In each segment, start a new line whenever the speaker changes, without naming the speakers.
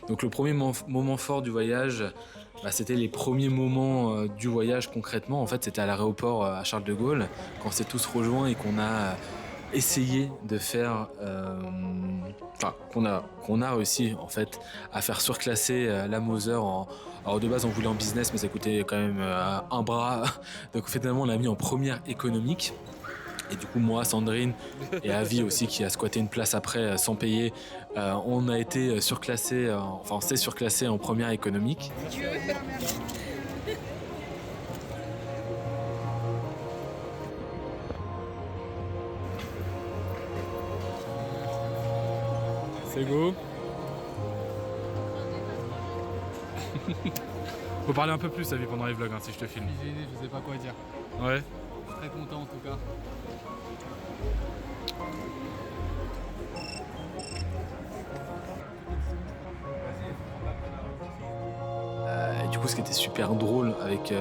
Donc le premier moment fort du voyage, c'était les premiers moments du voyage concrètement. En fait, c'était à l'aéroport à Charles de Gaulle, quand on s'est tous rejoints et qu'on a essayé de faire, qu'on a réussi en fait à faire surclasser la Moser. Alors de base, on voulait en business, mais ça coûtait quand même un bras. Donc finalement, on l'a mis en première économique. Et du coup, moi, Sandrine et Avi aussi, qui a squatté une place après sans payer, on a été surclassé, on s'est surclassé en première économique. C'est go. Faut parler un peu plus, Avi, pendant les vlogs, si je te filme.
Je sais pas quoi dire.
Ouais.
Je suis très content en tout cas.
Et du coup, ce qui était super drôle avec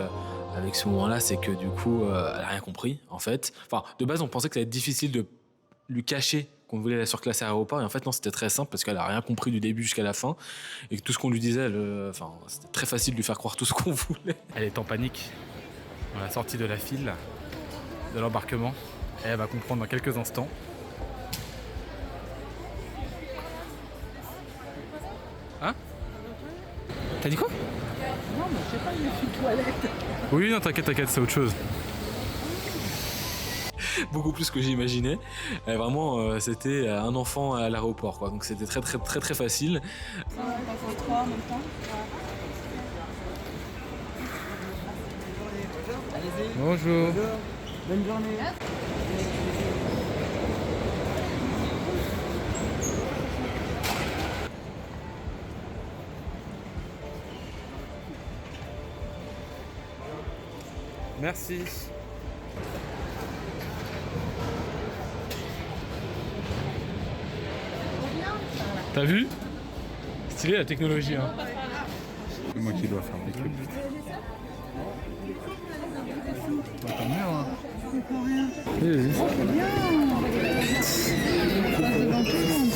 ce moment-là, c'est que du coup, elle a rien compris, en fait. Enfin, de base, on pensait que ça allait être difficile de lui cacher qu'on voulait la surclasser à l'aéroport, et en fait, non, c'était très simple parce qu'elle a rien compris du début jusqu'à la fin, et que tout ce qu'on lui disait, c'était très facile de lui faire croire tout ce qu'on voulait. Elle est en panique dans la sortie de la file de l'embarquement, et elle va comprendre dans quelques instants. Hein? T'as dit quoi?
Non, mais je sais pas, il est une toilette.
Oui, non, t'inquiète, c'est autre chose. Beaucoup plus que j'imaginais. Vraiment, c'était un enfant à l'aéroport, quoi. Donc c'était très facile.
On passe 3 en même temps.
Allez-y.
Bonjour.
Bonne journée.
Merci. T'as vu? Stylé la technologie, hein.
C'est moi qui dois faire des clips. Tant mieux, hein.
Vas-y.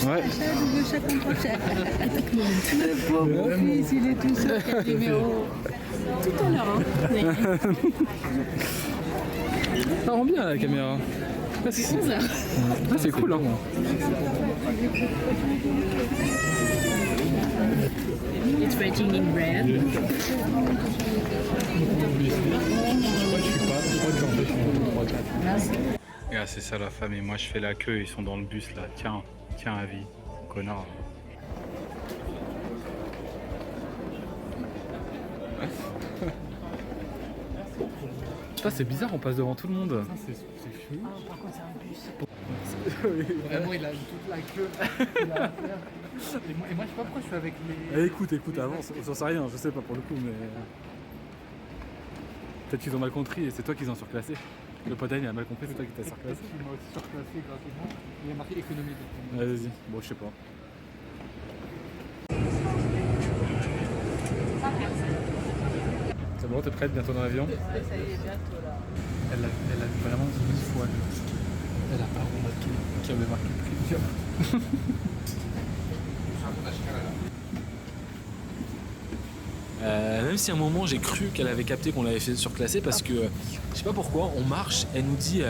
Ouais.
Le pauvre fils, il est tout seul. Quel numéro? Tout à l'heure, hein.
Ça rend bien la caméra. Ah, c'est cool, hein.
It's writing in red.
Ah, c'est ça la famille, moi je fais la queue, ils sont dans le bus là. Tiens, Avi, connard.
Ça c'est bizarre, on passe devant tout le monde.
C'est chelou.
Par contre, c'est un bus.
Vraiment, il a toute la queue qu'il a à faire. Et moi, je sais pas pourquoi je suis avec les...
Écoute, avance, on s'en sait rien, je sais pas pour le coup, mais... Peut-être qu'ils ont mal compris et c'est toi qui les ont surclassés. Le potin il a mal compris, c'est toi qui t'as surclassé.
Il m'a aussi surclassé gratuitement. Il a marqué économie.
Ouais, vas-y, bon je sais pas. C'est bon, t'es prête bientôt dans l'avion?
Ça y est, bientôt là.
Elle a vraiment 10 fois. Elle a pas remarqué qu'il y avait marqué premium.
Même si à un moment j'ai cru qu'elle avait capté qu'on l'avait fait surclasser parce que je sais pas pourquoi, on marche, elle nous dit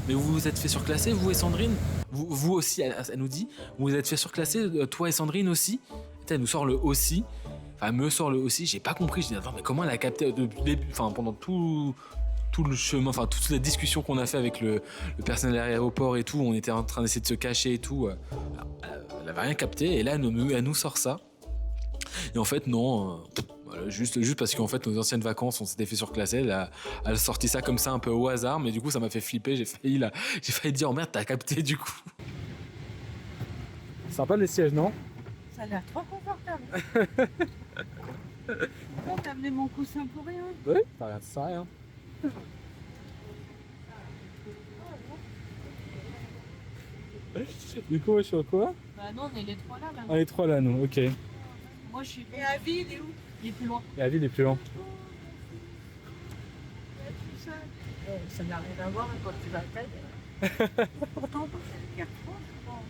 mais vous vous êtes fait surclasser vous et Sandrine, vous aussi, elle nous dit vous vous êtes fait surclasser toi et Sandrine aussi, et elle nous sort le aussi, enfin elle me sort le aussi, j'ai pas compris, je dis attends mais comment elle a capté depuis le début, enfin pendant tout le chemin, enfin toute la discussion qu'on a fait avec le personnel à l'aéroport et tout, on était en train d'essayer de se cacher et tout, elle avait rien capté et là elle nous sort ça. Et en fait non, voilà, juste parce qu'en fait nos anciennes vacances on s'était fait surclasser, elle a sorti ça comme ça un peu au hasard, mais du coup ça m'a fait flipper, j'ai failli dire oh merde t'as capté du coup. Sympa les sièges non?
Ça a l'air trop confortable. Pourquoi t'as amené mon coussin pour rien?
Oui, ça sert à rien. Du coup je suis à quoi?
Bah non, on est les trois là.
Ah les trois là nous, ok.
Moi je suis... Et Avi, il est où? Il est plus loin.
Et la ville est plus lente.
Ça n'a rien à voir quand tu vas à tête. Pourtant, regarde-toi, je pense.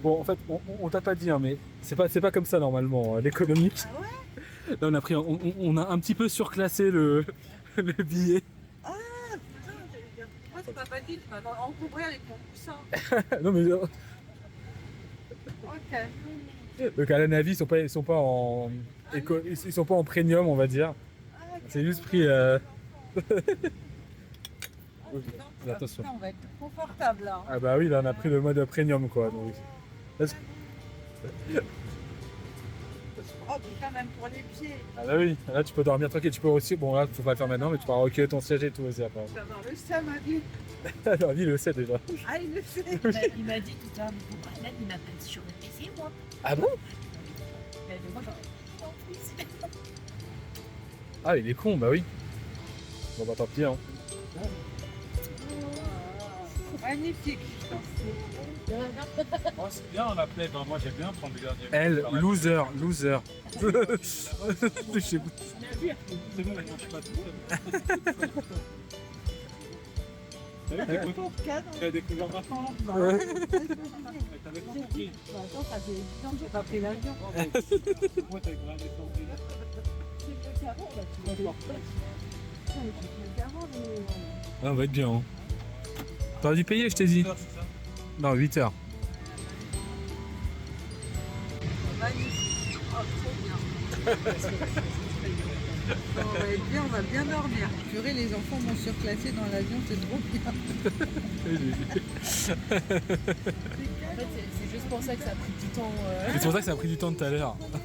Bon, en fait, on t'a pas dit, hein, mais c'est pas comme ça normalement, l'économique.
Ah ouais?
Là, on a un petit peu surclassé le billet.
Ah putain, j'allais dire. Moi, tu m'as pas dit, tu m'as encombré avec mon coussin.
Non mais
Ok.
donc à la Navi, ils sont pas en ils sont pas en premium, on va dire.
Ah, ok.
C'est juste pris. Attention.
Putain, on va être confortable là.
Ah bah oui, là on a pris le mode premium quoi. Donc.
Oh putain, même pour les pieds.
Ah bah oui, là tu peux dormir tranquille, tu peux aussi. Bon là, faut pas le faire maintenant, mais tu pourras recueillir ton siège et tout aussi après.
Tu vas avoir le seum à vie.
Alors lui il le sait déjà.
Ah, il le sait.
Il m'a dit tout à l'heure, mais pourquoi là, il m'a pas dit sur le PC, moi.
Ah bon?
Mais moi, j'aurais dit en plus.
Ah il est con, bah oui. Bon bah tant pis hein.
Magnifique.
Moi, c'est bien la plaide, hein. Moi, j'aime bien prendre le gardien.
Elle, loser.
C'est bon, elle mange pas tout seul. T'as découvert ma femme?
Ouais.
T'avais compris.
Attends, ça fait 10 ans que j'ai pas pris l'avion.
Moi, t'as gradé ton prix.
C'est le carreau là, tu vas voir. C'est le carreau,
Ah, on va être bien. Hein. T'aurais dû payer, je t'ai dit. Non, 8 heures.
magnifique. Oh, trop bien. On va être bien, on va bien dormir. Purée, les enfants m'ont surclassé dans l'avion, c'est trop bien.
En fait, c'est juste pour ça que ça a pris du temps.
C'est pour ça que ça a pris du temps tout à l'heure.
D'accord.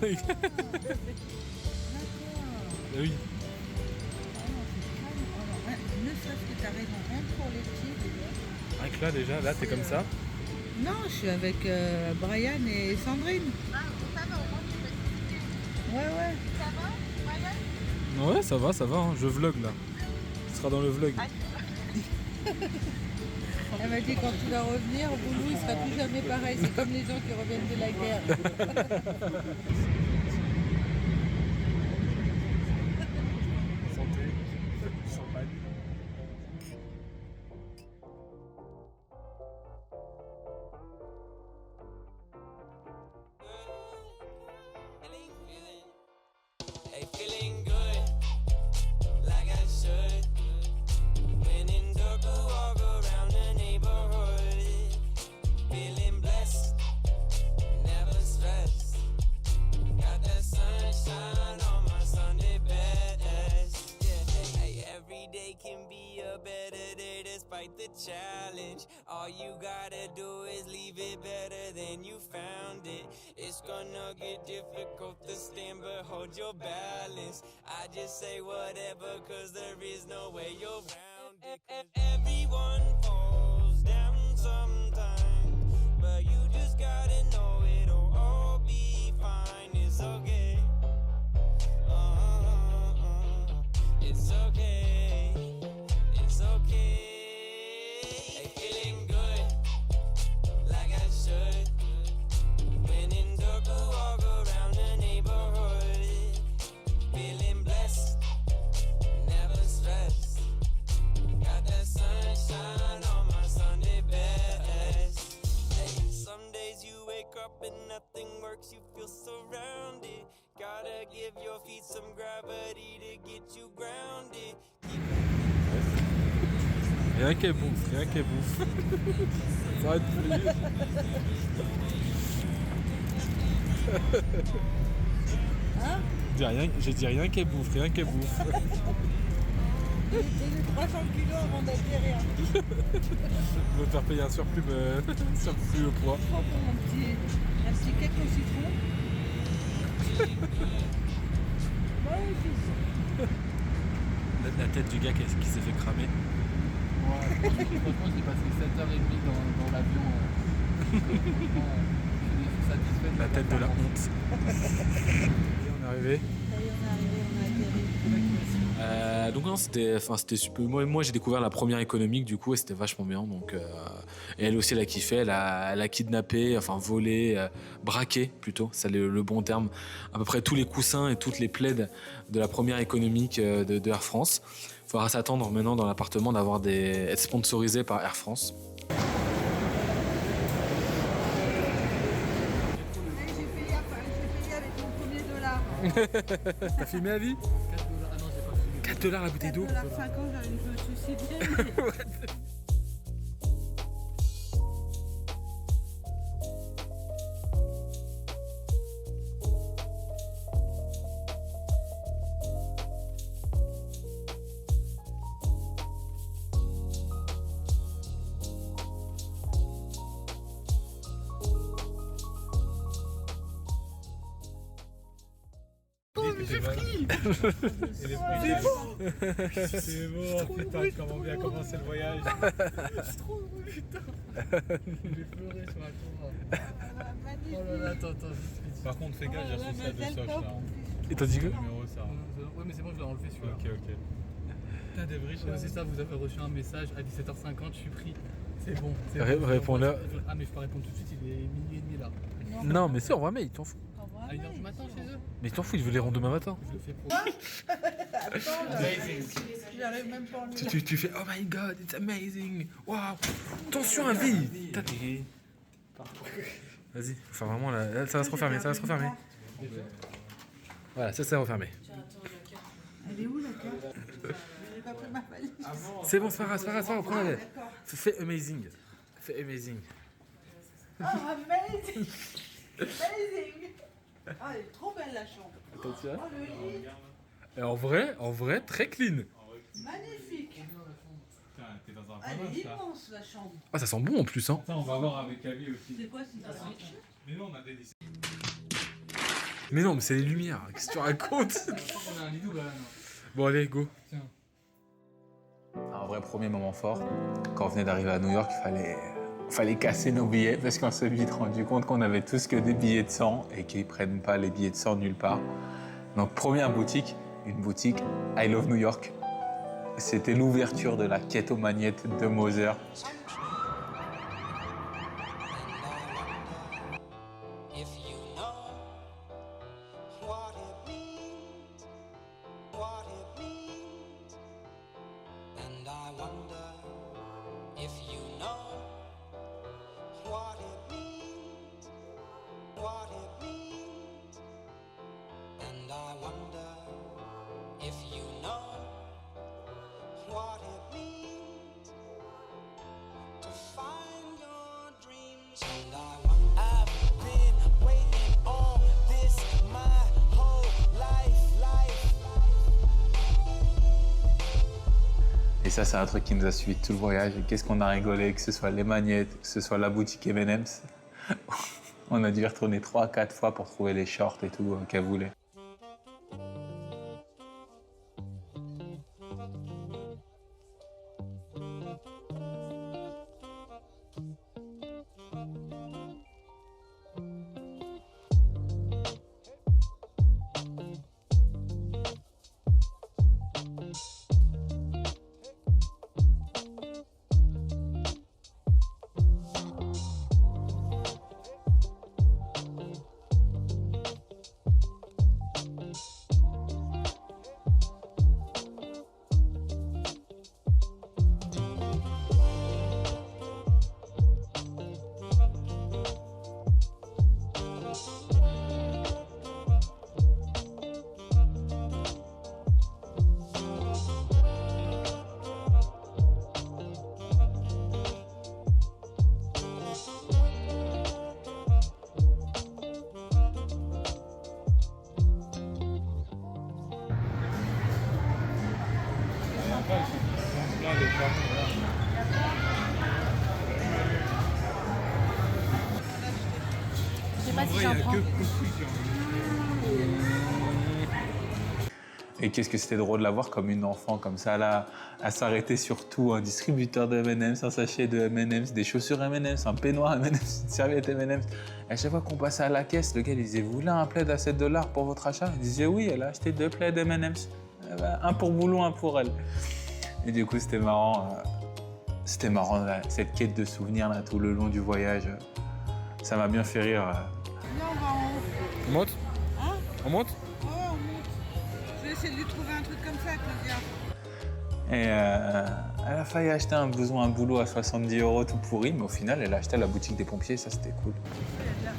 Oui.
Ah non, c'est calme. Alors, ouais, ne serait-ce que t'as raison, rien que pour les pieds déjà.
Rien que là déjà, là t'es comme ça.
Non, je suis avec Brian et Sandrine.
Ah, ça va, au moins tu peux expliquer.
Ouais, ouais.
Ça va, Brian?
Ouais, ça va, hein. Je vlog là. Ce sera dans le vlog.
Elle m'a dit quand tu vas revenir, Boulou, il sera plus jamais pareil. C'est comme les gens qui reviennent de la guerre.
Santé, champagne.
Hey, feeling good, like I should. When in dark, I walk around the neighborhood. Feeling blessed, never stressed. Got that sunshine on my Sunday best. Yeah, hey, every day can be a better day despite the challenge. All you gotta do is leave it better than you found it. It's gonna get difficult to stand, but hold your balance. I just say whatever, cause there is no way you're around it. Everyone falls down sometimes, but you just gotta know it'll all be fine. It's okay. It's okay. It's okay. Hey, feeling good, like I should. When in dark, I walk around the neighborhood. Feeling blessed, never stressed. Got that sunshine on my Sunday best. Hey, some days you wake up and nothing works, you feel surrounded. Gotta give your feet some gravity to get you grounded.
Rien qu'elle bouffe, rien qu'elle bouffe. Ça va être plus.
Hein?
J'ai dit rien qu'elle bouffe, rien qu'elle bouffe.
J'ai eu 300 kilos avant d'atterrir.
Je vais te faire payer un surplus, surplus au poids.
Je prends un petit cake au citron.
La tête du gars qui s'est fait cramer.
Ouais, franchement, j'ai passé 7h30 dans l'avion. Je suis satisfait.
La tête de la honte. Et on est arrivé.
Ça y est, on est arrivé, on a atterri.
Donc non, c'était super. Moi j'ai découvert la première économique du coup et c'était vachement bien. Donc et elle aussi elle a kiffé, elle a kidnappé, enfin volé, braqué plutôt, c'est le bon terme, à peu près tous les coussins et toutes les plaids de la première économique de Air France. Il faudra s'attendre maintenant dans l'appartement être sponsorisé par Air France. T'as filmé la vie?
4 $. Ah non, j'ai pas filmé.
4 $ la bouteille d'eau.
4,50 $, j'avais une me suicider.
C'est bon, putain, comment bien commencer le voyage.
J'ai pleuré sur la tour.
Magnifique.
Oh là là, attends, vite.
Par contre, fais gaffe, j'ai reçu ça de
Mademoiselle
Soch
Top.
là.
Et t'as dit quoi?
Numéro ça.
Ouais, mais c'est bon, je l'ai enlevé celui-là.
Ok. Putain, des vrais
Ouais, c'est ça, vous avez reçu un message à 17h50, je suis pris. C'est bon.
Réponds-leur.
Ah, mais je peux pas répondre tout de suite, il est minuit et demi là.
Non, mais c'est en vrai, mais il t'en fout.
À 1h du matin chez eux.
Mais il t'en fout, il veut les rendre demain matin.
Je le fais pour.
J'arrive même pas à enlever.
Tu fais oh my god, it's amazing. Waouh. Attention à vie. Vas-y, enfin vraiment là, ça va se refermer, Voilà, ça s'est refermé.
Elle est où la carte? J'ai pas pris ma valise.
C'est bon, c'est pas grave, prends-la. Fais amazing.
Oh, amazing! Amazing! Ah, elle est trop belle la chambre. Oh, le lit,
Et en vrai, très clean.
magnifique.
Putain, t'es dans un
Elle est
palace là.
immense la chambre.
Ah, ça sent bon en plus, hein.
Ça, on va voir avec Abby aussi.
C'est quoi c'est ça?
Mais non, on a des
Mais non, mais c'est les lumières. Qu'est-ce que tu racontes?
Je crois qu'on a un lit double là.
Bon, allez, go.
Un vrai premier moment fort, quand on venait d'arriver à New York, il fallait casser nos billets parce qu'on s'est vite rendu compte qu'on avait tous que des billets de 100 et qu'ils prennent pas les billets de 100 nulle part. Donc première boutique, une boutique I Love New York. C'était l'ouverture de la quête aux magnettes de Moser.
If you know what it means, and I wonder if you know what it means, and I wonder if you know what it means to find your dreams, and I wonder. I've been waiting on this my whole life.
Et ça, c'est un truc qui nous a suivi tout le voyage. Et qu'est-ce qu'on a rigolé, que ce soit les magnettes, que ce soit la boutique M&M's. On a dû y retourner 3-4 fois pour trouver les shorts et tout qu'elle voulait.
Je sais pas si j'en prends.
Et qu'est-ce que c'était drôle de la voir comme une enfant, comme ça, là, à s'arrêter sur tout, un distributeur de M&M's, un sachet de M&M's, des chaussures M&M's, un peignoir M&M's, une serviette M&M's. Et à chaque fois qu'on passait à la caisse, le gars il disait « Vous voulez un plaid à 7 $ pour votre achat ?» Il disait « Oui, elle a acheté 2 plaids M&M's. Un pour Boulon, un pour elle. » Et du coup, c'était marrant. Là, cette quête de souvenirs là, tout le long du voyage. Ça m'a bien fait rire.
Là, on va en haut.
On monte?
Hein?
On monte?
Oh, on monte. Je vais essayer de lui trouver un truc comme ça, Claudia.
Et elle a failli acheter un blouson, un boulot à 70 € tout pourri, mais au final, elle a acheté à la boutique des pompiers, ça c'était cool.
Il y a de la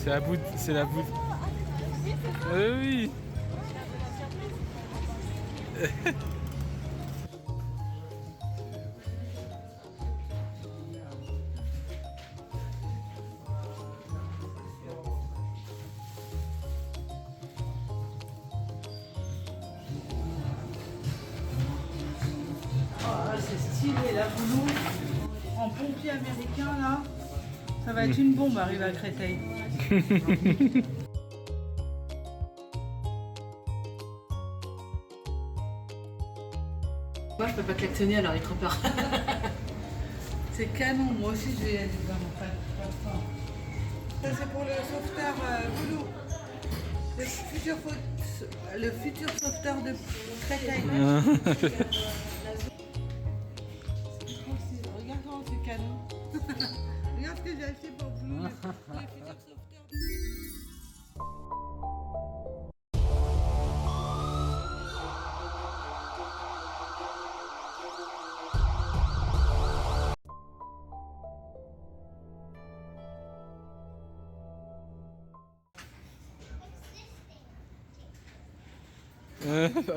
C'est la bout. C'est la bout. Oui.
Ah, c'est stylé, la boulot. En pompier américain, là, ça va être une bombe arrivé à Créteil.
Moi, je peux pas klaxonner, alors il trop peur.
C'est canon, moi aussi je vais y aller dans mon frère. Ça c'est pour le sauveteur boulot. Le futur sauveteur de Créteil. Regarde comment c'est canon. Regarde ce que j'ai acheté pour Boulot, le futur sauveteur.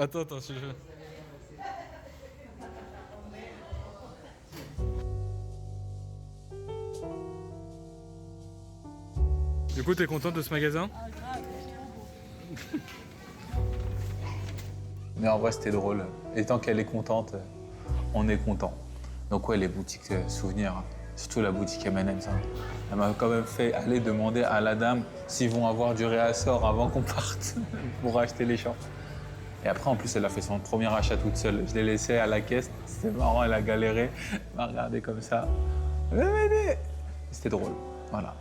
Attends, je... Du coup, t'es contente de ce magasin?
Mais en vrai, c'était drôle. Et tant qu'elle est contente, on est content. Donc ouais, les boutiques souvenirs, surtout la boutique M&M's, hein. Elle m'a quand même fait aller demander à la dame s'ils vont avoir du réassort avant qu'on parte pour acheter les shorts. Et après, en plus, elle a fait son premier achat toute seule. Je l'ai laissée à la caisse, c'était marrant, elle a galéré. Elle m'a regardé comme ça. C'était drôle, voilà.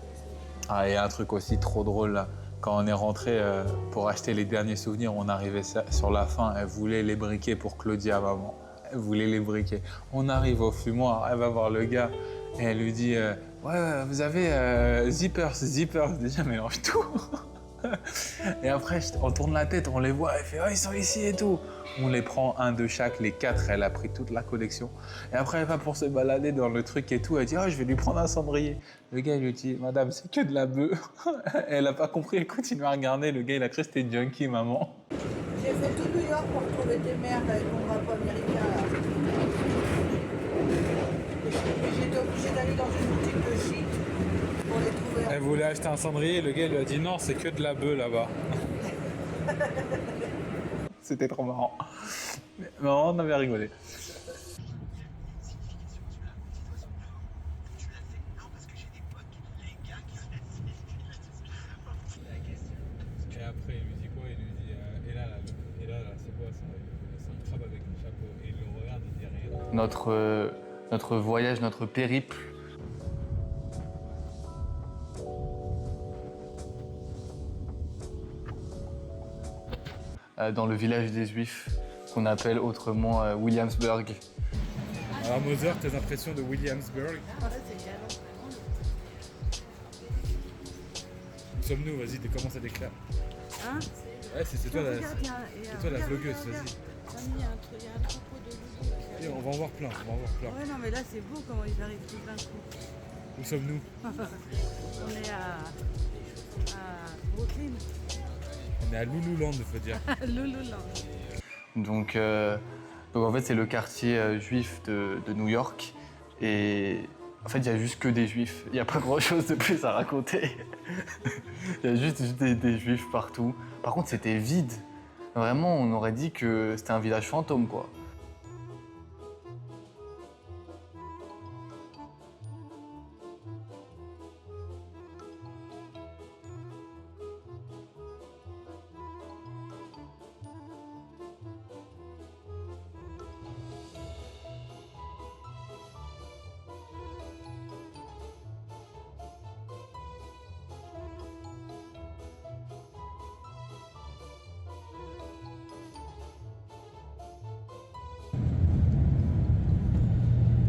Ah, et un truc aussi trop drôle, là. Quand on est rentré pour acheter les derniers souvenirs, on arrivait sur la fin, elle voulait les briquets pour Claudia, maman. Elle voulait les briquets. On arrive au fumoir, elle va voir le gars et elle lui dit ouais, vous avez zippers. Déjà, mélange tout. Et après, on tourne la tête, on les voit, elle fait oh, ils sont ici et tout. On les prend un de chaque, les 4, elle a pris toute la collection. Et après, elle va pour se balader dans le truc et tout, elle dit oh, je vais lui prendre un cendrier. Le gars, il lui dit madame, c'est que de la bœuf. Elle a pas compris, elle continue à regarder. Le gars, il a cru que c'était junkie, maman.
J'ai fait tout New York pour trouver tes merdes avec ton drapeau américain là. Et j'étais obligée d'aller dans une boutique de shit pour les trouver.
Elle voulait acheter un cendrier, le gars lui a dit non, c'est que de la bœuf là-bas.
C'était trop marrant. Mais on avait rigolé.
Et après, il lui dit quoi? Il lui dit et là, c'est quoi ça? C'est un crabe avec un chapeau. Et il le regarde, il dit rien.
Notre voyage, notre périple. Dans le village des Juifs, qu'on appelle autrement Williamsburg.
Alors Moser, tes impressions de Williamsburg? Où sommes-nous? Vas-y, commence à déclarer.
Hein?
Ouais, c'est toi,
Regarde,
c'est toi la vlogueuse, vas-y.
Mamie, il y a un troupeau de loups.
Et on va en voir plein,
Ouais, non, mais là, c'est beau comment ils arrivent tout d'un coup.
Où sommes-nous?
On est à Brooklyn.
On est à Lululand, il faut dire.
Lululand.
Donc en fait, c'est le quartier juif de New York. Et en fait, il n'y a juste que des juifs. Il n'y a pas grand-chose de plus à raconter. Il y a juste des juifs partout. Par contre, c'était vide. Vraiment, on aurait dit que c'était un village fantôme, quoi.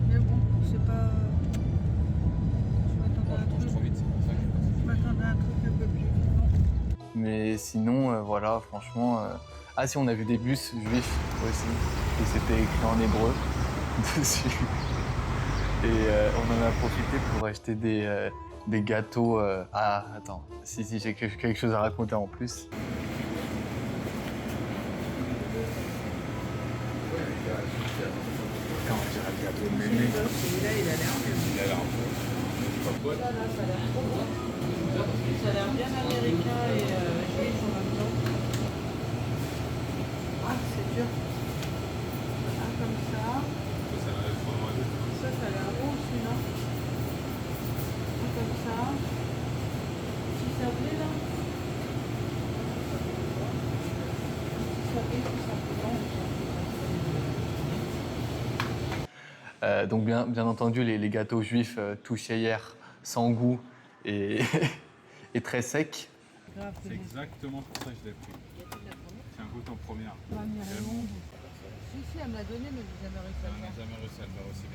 Mais bon, c'est pas. Je m'attendais à un truc un peu plus vivant.
Mais sinon, voilà, franchement... Ah si, on a vu des bus juifs aussi. Et c'était écrit en hébreu dessus. Et on en a profité pour acheter des des gâteaux. Ah, attends, si, j'ai quelque chose à raconter en plus.
Quand on dirait le gâteau de mémé.
Celui-là, il a l'air mieux.
Il a l'air beau.
Ça, là, ça a l'air trop bon. Ça a l'air bien américain et juif en même temps. Ah, c'est dur. Un comme ça.
Ça a l'air vraiment beau.
Ça a l'air bon aussi, non? Un comme ça. Petit sablé, là. Petit sablé, tout simplement.
Donc bien entendu, les gâteaux juifs touchés hier, sans goût et, et très secs.
Grave,
C'est exactement pour ça que je l'ai pris. Tiens, goûte en première.
Mamie Raymond. Si, elle me l'a donné, mais j'ai jamais réussi à
On
le
n'a
faire.
jamais réussi à le faire aussi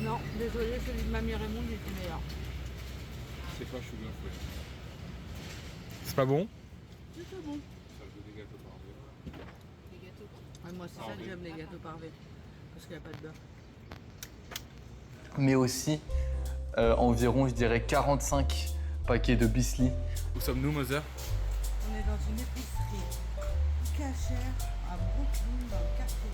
bien.
Non, désolé, celui de Mamie Raymond, il était meilleur.
C'est pas chou bien fouet.
C'est pas bon?
C'est bon.
Ça le goût des gâteaux par deux.
Ouais, moi, c'est ça que j'aime, les gâteaux parvés. Parce qu'il n'y a pas de beurre.
Mais aussi environ, je dirais, 45 paquets de Bisli.
Où sommes-nous, Mother?
On est dans une épicerie cachère à Brooklyn, dans le quartier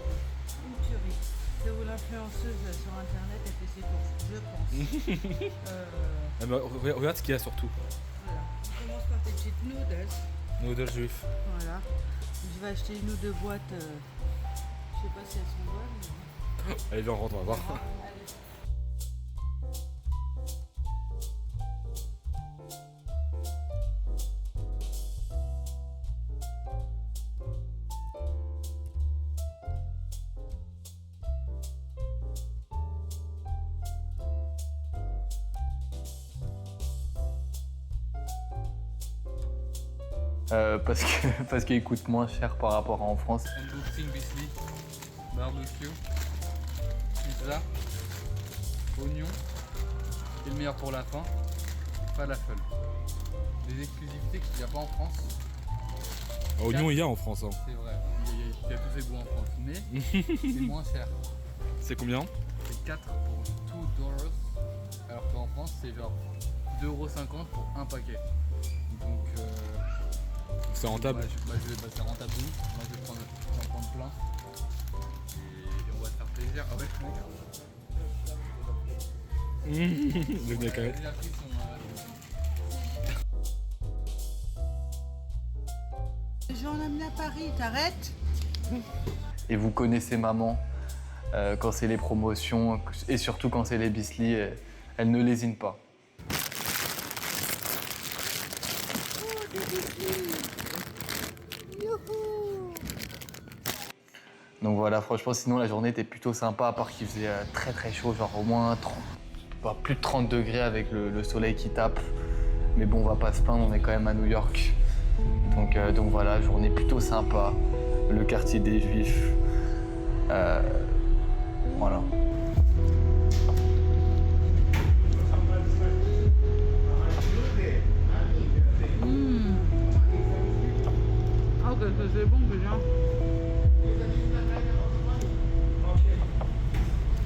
une tuerie. C'est où l'influenceuse sur internet a fait ses courses, je pense.
Regarde ce qu'il y a surtout.
Voilà. On commence par tes petites noodles.
Noodles juifs.
Voilà. Je vais acheter une ou deux boîtes. Je sais pas si elles sont bonnes. Mais...
Allez, viens, on rentre, on va voir.
Parce qu'il coûte moins cher par rapport à en France.
Unboxing Bisli, barbecue, pizza, oignon, et le meilleur pour la fin, falafel. Des exclusivités qu'il n'y a pas en France,
Oignon, il y a en France. Hein.
c'est vrai. Il y a tous ces goûts en France, mais c'est moins cher.
C'est combien?
C'est 4 pour 2 dollars, alors qu'en France c'est genre 2,50 € pour un paquet. Donc
C'est rentable.
c'est rentable de ouf. Moi je vais en prendre plein. Et on va se faire plaisir avec mec.
Le mec
Il a pris son,
J'en amène à Paris, t'arrêtes?
Et vous connaissez maman, quand c'est les promotions, et surtout quand c'est les Bisli, elle ne lésine pas. Donc voilà, franchement, sinon la journée était plutôt sympa, à part qu'il faisait très très chaud, genre au moins 30, plus de 30 degrés avec le soleil qui tape. Mais bon, on va pas se plaindre, on est quand même à New York. Donc voilà, journée plutôt sympa, le quartier des Juifs. Voilà.
Oh, que c'est bon déjà.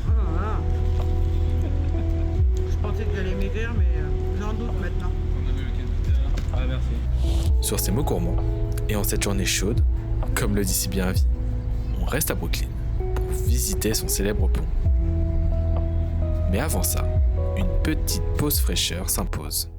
Oh là là. Je pensais que j'allais maigrir, mais j'en doute maintenant.
On a vu le candidat. Ah, merci.
Sur ces mots gourmands, et en cette journée chaude, comme le dit si bien Avi, on reste à Brooklyn pour visiter son célèbre pont. Mais avant ça, une petite pause fraîcheur s'impose.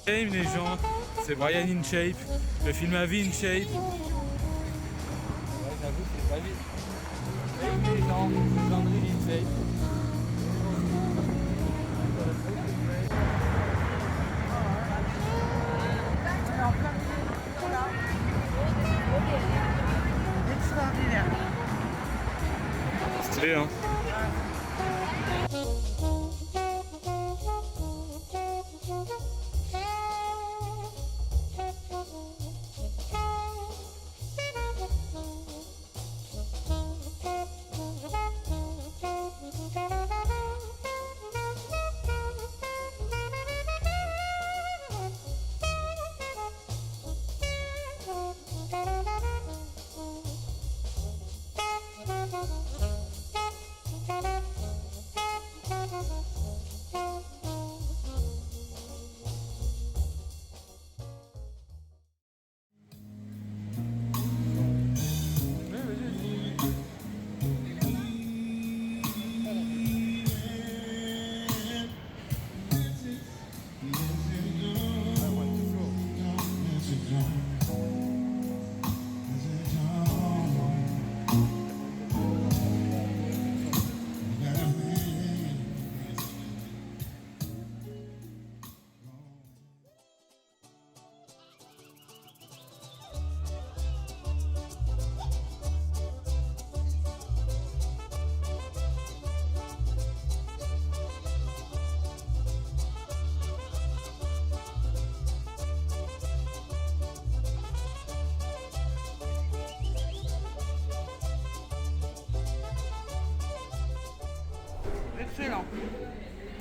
Hey les gens, c'est Brian InShape, le film à vie InShape.
Ouais, j'avoue, c'est pas vite. Hey les gens, Sandrine InShape.
Extraordinaire.
Stylé hein.
Excellent.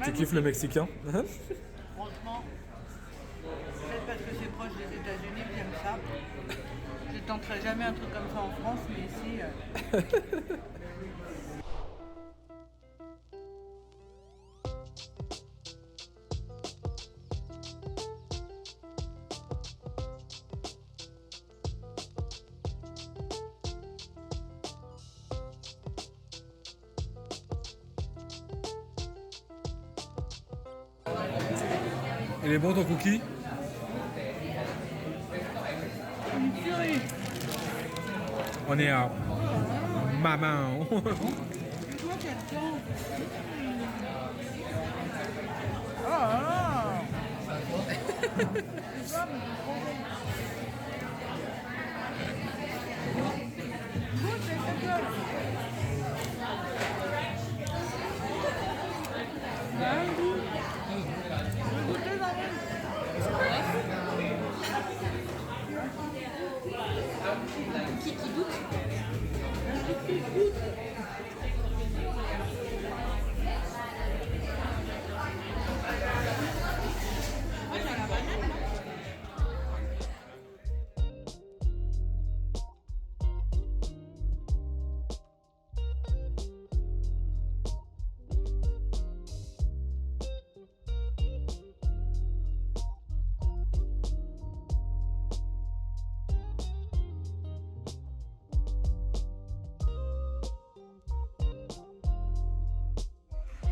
Tu kiffes le Mexicain?
Franchement, peut-être parce que c'est proche des États-Unis que j'aime ça. Je tenterai jamais un truc comme ça en France, mais ici.
Il est bon ton cookie? On est à maman.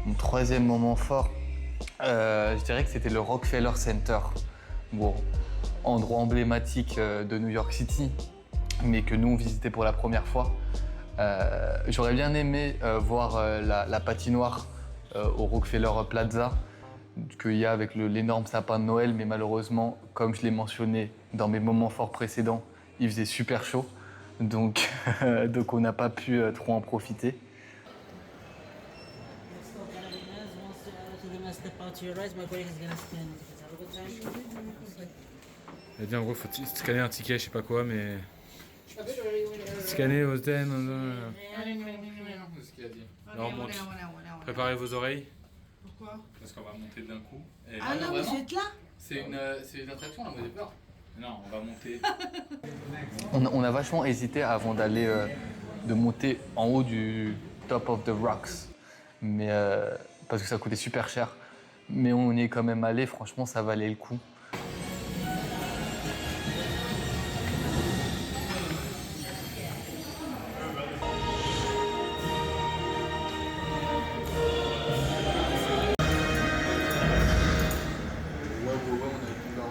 Mon troisième moment fort, je dirais que c'était le Rockefeller Center. Bon, endroit emblématique de New York City, mais que nous on visitait pour la première fois. J'aurais bien aimé voir la patinoire au Rockefeller Plaza qu'il y a avec l'énorme sapin de Noël, mais malheureusement, comme je l'ai mentionné dans mes moments forts précédents, il faisait super chaud, donc, donc on n'a pas pu trop en profiter.
Il a dit en gros faut scanner un ticket, je sais pas quoi, mais. Scanner hôtel.
C'est ce qu'il a dit.
Alors, on monte. Préparez vos oreilles.
Pourquoi?
Parce qu'on va monter d'un coup. Et
Ah non, vous êtes là?
C'est une attraction, là, moi j'ai peur.
non, on va monter.
On a vachement hésité avant de monter en haut du Top of the Rocks, mais, parce que ça coûtait super cher. Mais on y est quand même allé, franchement ça valait le coup.
Ouais, on a vu là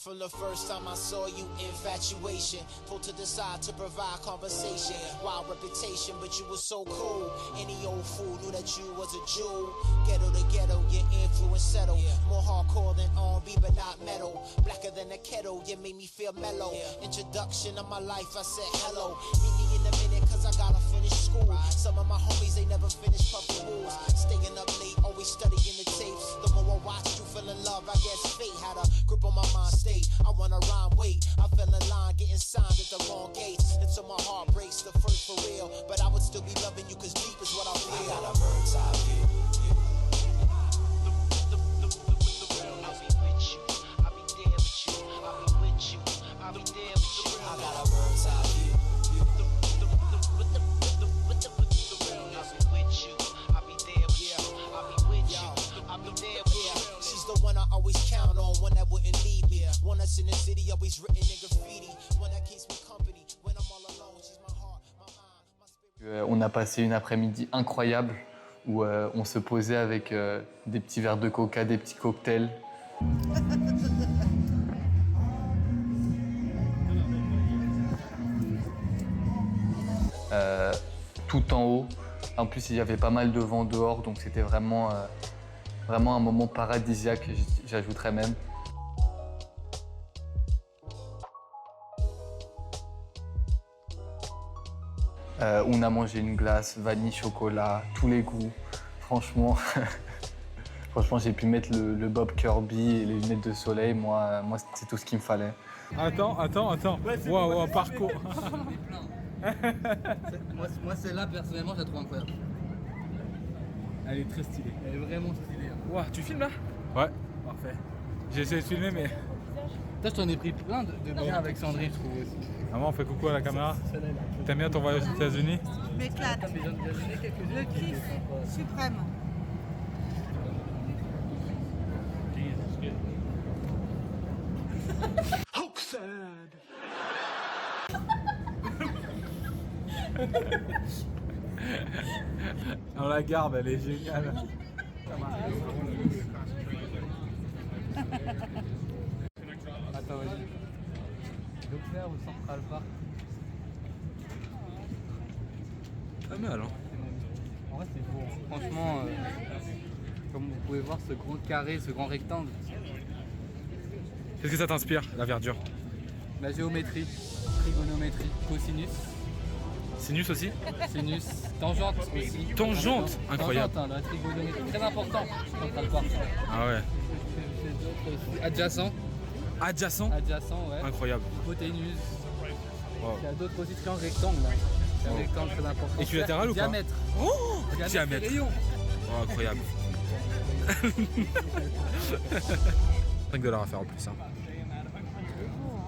From the first time I saw you, infatuation. Pulled to the side to provide conversation. Wild reputation, but you were so cool. Any old fool knew that you was a Jew. Ghetto to ghetto, your influence settled. More hardcore than R&B, but not metal. Blacker than a kettle, you made me feel mellow. Introduction of my life, I said hello. Meet me in a minute, cause I gotta finish school. Some of my homies, they never finished puffin' rules. Staying up late, always studying the tapes. The more I watched you fell in love, I guess fate had a grip on my mind state. I wanna rhyme, wait. I fell in line, getting signed at the wrong gates. Until my heart breaks, the first for real. But I would still be loving you, cause deep is what I feel. I got a bird's eye view. I'll be with you. I'll be there with you. I'll be with you. I'll be there with you. I got a bird's eye view. I'll be with you. I'll be there with you. I'll be with you. I'll be there with you. She's the one I always count on, one that wouldn't leave me. One that's in the city, always written in graffiti. One that keeps me company when I'm all alone. She's my heart, my mind, my spirit.
On a passé une après-midi incroyable où on se posait avec des petits verres de coca, des petits cocktails. Tout en haut. En plus, il y avait pas mal de vent dehors, donc c'était vraiment un moment paradisiaque, j'ajouterais même. On a mangé une glace, vanille, chocolat, tous les goûts. Franchement, franchement, j'ai pu mettre le Bob Kirby et les lunettes de soleil. Moi c'est tout ce qu'il me fallait.
Attends. Waouh, parcours.
Moi celle-là, personnellement, je la trouve incroyable.
Elle est très stylée.
Elle est vraiment stylée. Hein.
Ouah, tu filmes là?
Ouais. Parfait. J'ai essayé de filmer, mais.
Toi, je t'en ai pris plein de biens avec Sandrine, je trouve aussi.
Maman, on fait coucou à la caméra. T'aimes bien ton voyage aux États-Unis?
Je m'éclate. Le kiff suprême.
Non, la garde, elle est géniale.
Attends, vas-y. Doppler ou Central Park?
Pas mal, hein.
En vrai, c'est beau. Franchement, comme vous pouvez voir, ce grand carré, ce grand rectangle.
Qu'est-ce que ça t'inspire, la verdure?
La géométrie, trigonométrie, cosinus,
Sinus aussi?
sinus, tangente aussi.
Tangente, incroyable.
Tangente, hein, la trigonométrie, très important. Central Park.
Ah ouais.
Adjacent,
Adjacent?
ouais.
Incroyable.
Hypoténuse.
Wow.
Il y a d'autres aussi triangles rectangles là. C'est un
Wow.
rectangle très important.
Équilatéral ou pas?
Diamètre.
Oh,
Diamètre. et rayon.
Oh, incroyable. 5$ à faire en plus. Hein.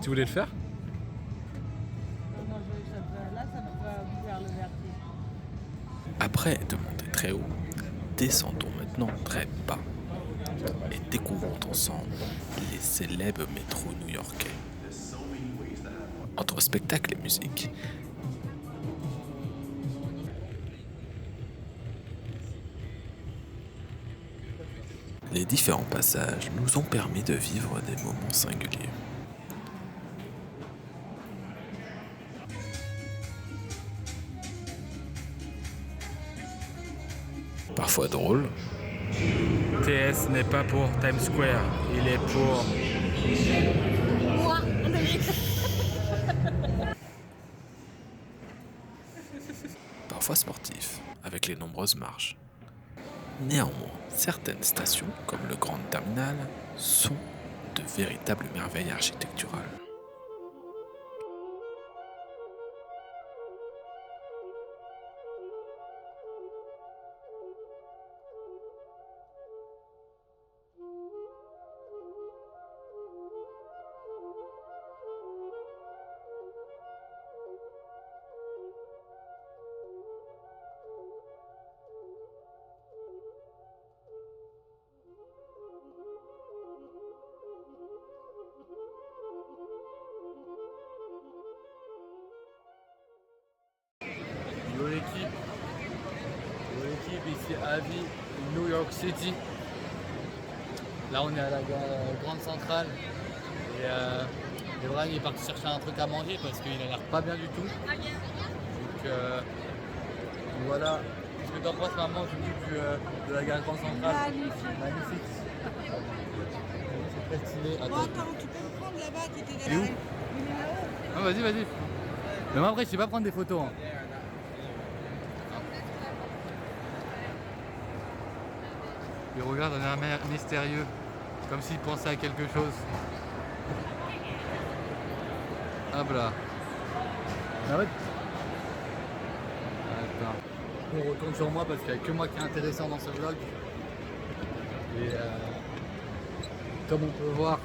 Tu voulais le faire?
Non, là, ça me va faire le vertige.
Après de monter très haut, descendons maintenant très bas et découvrons ensemble les célèbres métros new-yorkais. Entre spectacle et musique, les différents passages nous ont permis de vivre des moments singuliers. Parfois drôle,
TS n'est pas pour Times Square, il est pour...
parfois sportif, avec les nombreuses marches. Néanmoins, certaines stations, comme le Grand Terminal, sont de véritables merveilles architecturales.
Yo l'équipe, ici à Vie, New York City. Là on est à la grande centrale. Et Brian il est parti chercher un truc à manger parce qu'il a l'air pas bien du tout. Donc voilà. Qu'est-ce que t'en penses maman de la gare Grand Centrale? Magnifique. C'est très stylé.
Bon, attends, tu peux me prendre là-bas à côté de
Et où?
la rue. Il est là-haut.
Ah, vas-y. Mais moi après je sais pas prendre des photos. Hein. Il regarde un air mystérieux, comme s'il pensait à quelque chose. Hop là. Arrête. Attends. On retourne sur moi parce qu'il n'y a que moi qui est intéressant dans ce vlog. Et comme on peut voir,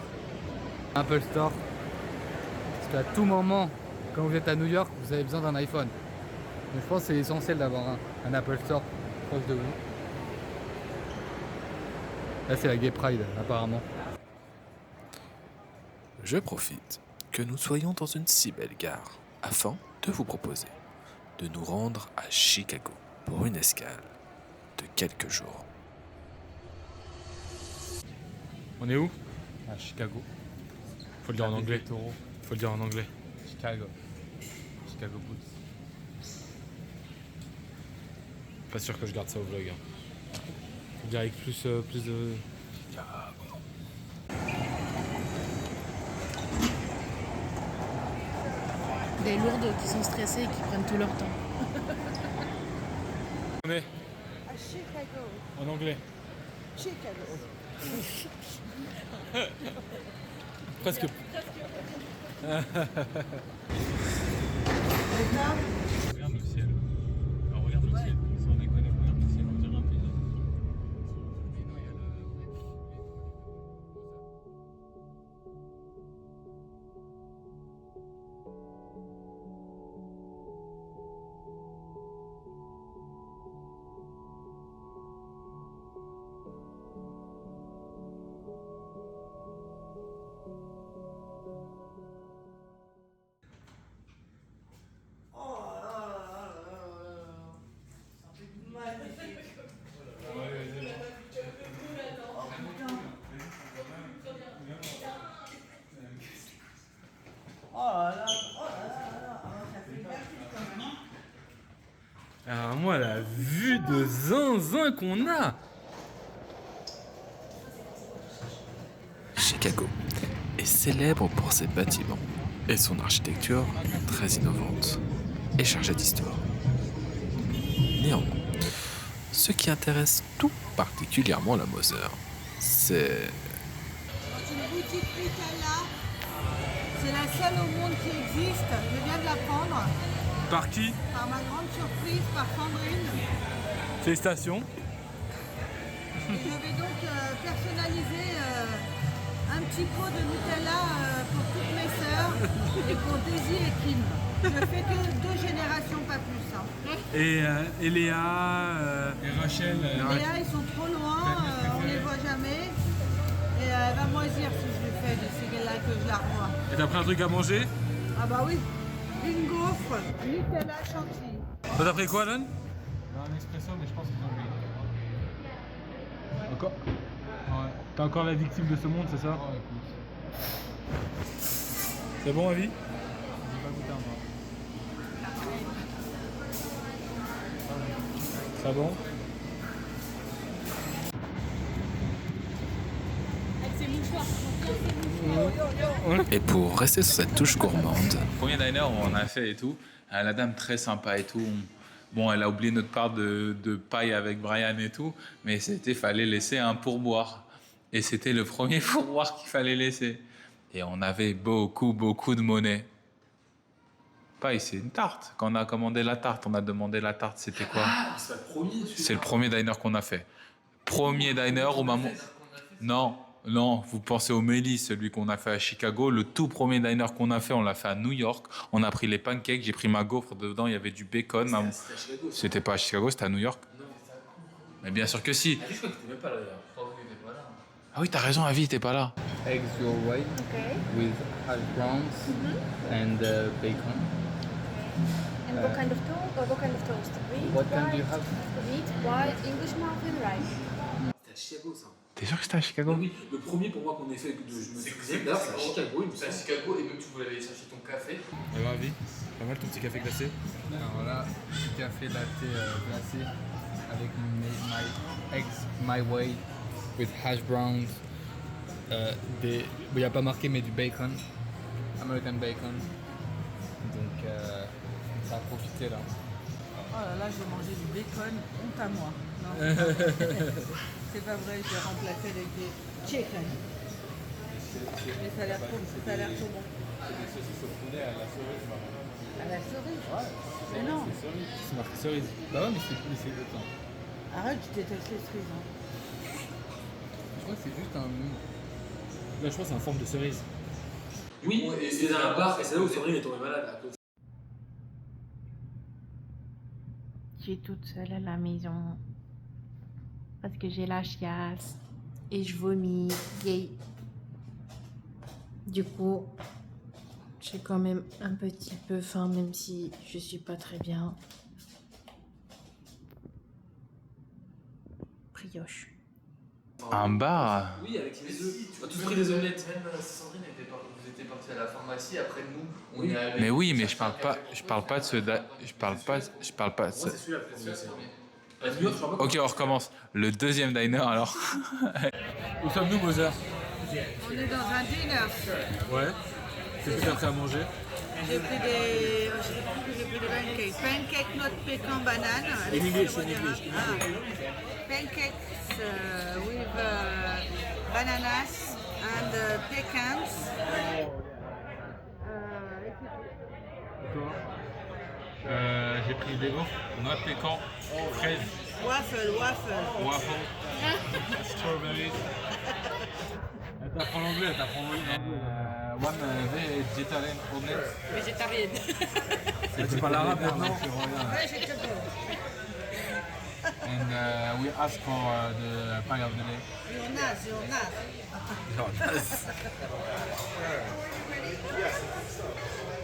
Apple Store. Parce qu'à tout moment, quand vous êtes à New York, vous avez besoin d'un iPhone. Donc je pense que c'est essentiel d'avoir un Apple Store proche de vous. Là c'est la Gay Pride apparemment.
Je profite que nous soyons dans une si belle gare afin de vous proposer de nous rendre à Chicago pour une escale de quelques jours.
On est où? À Chicago. Faut le dire en anglais. Faut le dire en anglais.
Chicago.
Chicago Bulls. Pas sûr que je garde ça au vlog. Hein. Faut le dire avec plus de...
Des lourdes qui sont stressées et qui prennent tout leur temps.
On est
À Chicago.
en anglais.
Chicago.
Presque. Regarde le ciel. Alors regarde le ciel. Sans déconner, regarde le ciel. On dirait un paysage. Alors moi la vue de zinzin qu'on a.
Chicago est célèbre pour ses bâtiments et son architecture très innovante et chargée d'histoire. Néanmoins, ce qui intéresse tout particulièrement la Moser, c'est
Dans une boutique Nutella. C'est la seule au monde qui existe. Je viens de l'apprendre.
Par qui?
Par ma grande surprise, par Sandrine.
Félicitations.
Et je vais donc personnaliser un petit pot de Nutella pour toutes mes sœurs et pour Daisy et Kim. Je fais que 2 générations, pas plus. Hein.
Et Léa et Rachel.
Léa, ils sont trop loin, on les voit jamais. Et elle va moisir si je le fais de ces là que je la revois.
Et t'as pris un truc à manger?
Ah bah oui, une gaufre, Nutella chantilly.
T'as pris quoi, Lon? Un espresso, mais je pense qu'ils ont oublié. Encore? Ouais. T'es encore la victime de ce monde, c'est ça? Ouais, écoute. C'est bon, Avi? J'ai pas goûté encore. C'est bon?
Et pour rester sur cette touche gourmande,
Premier diner où on a fait et tout, la dame très sympa et tout. Bon, elle a oublié notre part de paille avec Brian et tout, mais fallait laisser un pourboire. Et c'était le premier pourboire qu'il fallait laisser. Et on avait beaucoup de monnaie. Paille, c'est une tarte. Quand on a commandé la tarte, on a demandé la tarte, c'était quoi? C'est le premier diner qu'on a fait. Premier diner où maman... Non, vous pensez au Mélis, celui qu'on a fait à Chicago. Le tout premier diner qu'on a fait, on l'a fait à New York. On a pris les pancakes, j'ai pris ma gaufre, dedans il y avait du bacon. C'était pas à Chicago, c'était à New York. Mais bien sûr que si. Ah oui, t'as raison, Avi, t'es pas là.
Eggs your way with hash browns and bacon.
And what kind of toast? Wheat,
What kind do you
white,
have?
wheat, white, English muffin, rice.
T'es T'es sûr que c'était à Chicago?
Oui, le premier pour moi qu'on ait fait, je me souviens, d'ailleurs, c'est à Chicago.
C'est à Chicago et même tu voulais aller chercher ton café.
Et ravi. Pas mal ton petit café glacé.
Alors là, petit café latte glacé avec my eggs my way with hash browns. Il n'y a pas marqué mais du bacon, American bacon. Donc ça a profité là.
Oh là là, j'ai mangé du bacon, honte à moi. Non, c'est pas vrai, j'ai remplacé avec des chicken. Mais ça a l'air trop bon.
C'est des saucisses au poulet à la cerise.
À la cerise? Ouais. Mais non.
C'est marqué cerise.
Bah ouais, mais c'est le temps.
Arrête, je déteste les cerises. Hein.
Je crois que c'est juste un.
Là, je pense que c'est en forme de cerise.
Oui, et c'est dans un bar, et c'est là où Sandrine est tombée malade à cause.
Je suis toute seule à la maison parce que j'ai la chiasse et je vomis gay. Du coup, j'ai quand même un petit peu faim même si je suis pas très bien. Brioche.
Un bar?
Oui, avec les œufs. On a tous pris des omelettes.
Même Sandrine vous étiez partis à la pharmacie, après nous, on est allé.
Mais oui, mais je parle pas de ce. Je parle pas de ce.
Moi, c'est celui-là le premier aussi. À New York, je parle pas.
Ok, on recommence. Le deuxième diner alors.
Où sommes-nous, Mother?
On est dans un dinner.
Ouais. Qu'est-ce que tu as pris à manger?
J'ai pris des pancakes. Pancake not pecan banane.
In English, in English.
Pancakes with bananas and pecans.
J'ai pris des gaufres, noix de pécan, fraises,
Waffle.
waffle, strawberries. Elle t'apprend l'anglais, elle t'apprend l'anglais.
One vegetarian omelette.
Et tu parles arabe maintenant?
And we ask for the pie of the day.
Jonas.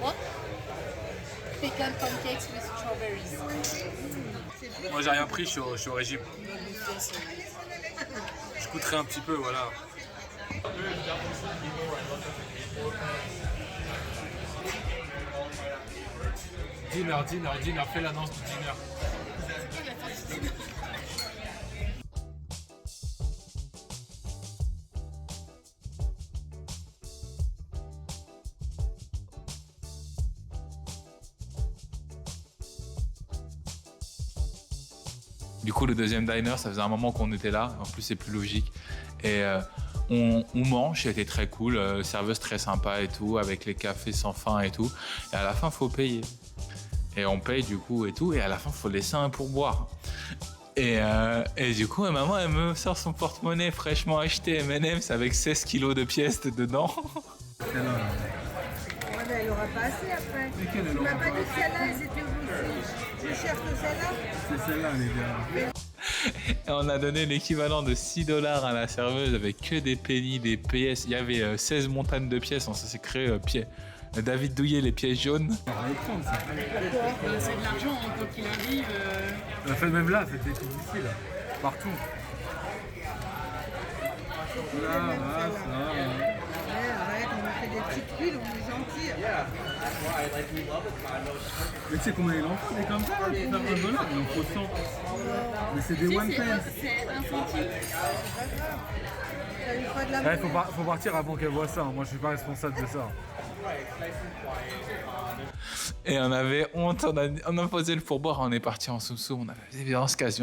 What? Pecan pancakes with strawberries.
Moi j'ai rien pris, je suis au régime. Je coûterai un petit peu, voilà. Dinner, fais l'annonce du dinner.
Du coup, le deuxième diner, ça faisait un moment qu'on était là. En plus, c'est plus logique. Et on mange, c'était très cool. Serveuse très sympa et tout, avec les cafés sans fin et tout. Et à la fin, faut payer. Et on paye du coup et tout. Et à la fin, faut laisser un pourboire. Et du coup, ma maman, elle me sort son porte-monnaie fraîchement acheté M&M's avec 16 kilos de pièces dedans.
Ouais, mais elle aura pas assez après. Tu m'as pas dit que celle-là, elles étaient aussi plus chères que celle-là?
C'est celle-là, les gars.
Et on a donné l'équivalent de $6 à la serveuse avec que des pennies, des pièces. Il y avait 16 montagnes de pièces. On s'est créé David Douillet, les pièces jaunes.
C'est de l'argent, quoi qu'il arrive.
La fait même là, c'était tout ici, là. Partout. Là, ça.
Ouais, arrête, on nous fait des petites piles, on est gentils.
Mais tu sais combien il en faut des comme ça, là, pour faire un bonheur? Il en faut 100. Mais c'est des one pence.
C'est un centime.
Ça lui fera de la
Ouais, faut partir avant qu'elle voit ça. Moi, je suis pas responsable de ça.
Et on avait honte, on a posé le pourboire, on est parti en soum-soum, on avait dit viens on se casse.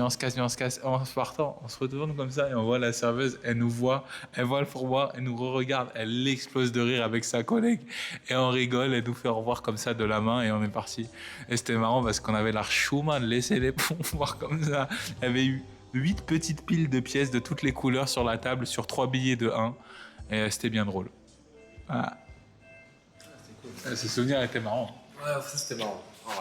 En se partant, on se retourne comme ça et on voit la serveuse, elle nous voit, elle voit le pourboire, elle nous re-regarde, elle explose de rire avec sa collègue et on rigole, elle nous fait au revoir comme ça de la main et on est parti. Et c'était marrant parce qu'on avait l'air chouma de laisser les pourboires comme ça. Il y avait eu 8 petites piles de pièces de toutes les couleurs sur la table sur 3 billets de 1 et c'était bien drôle. Voilà. Ce souvenir était marrant.
Ouais, ça c'était marrant. Ouais.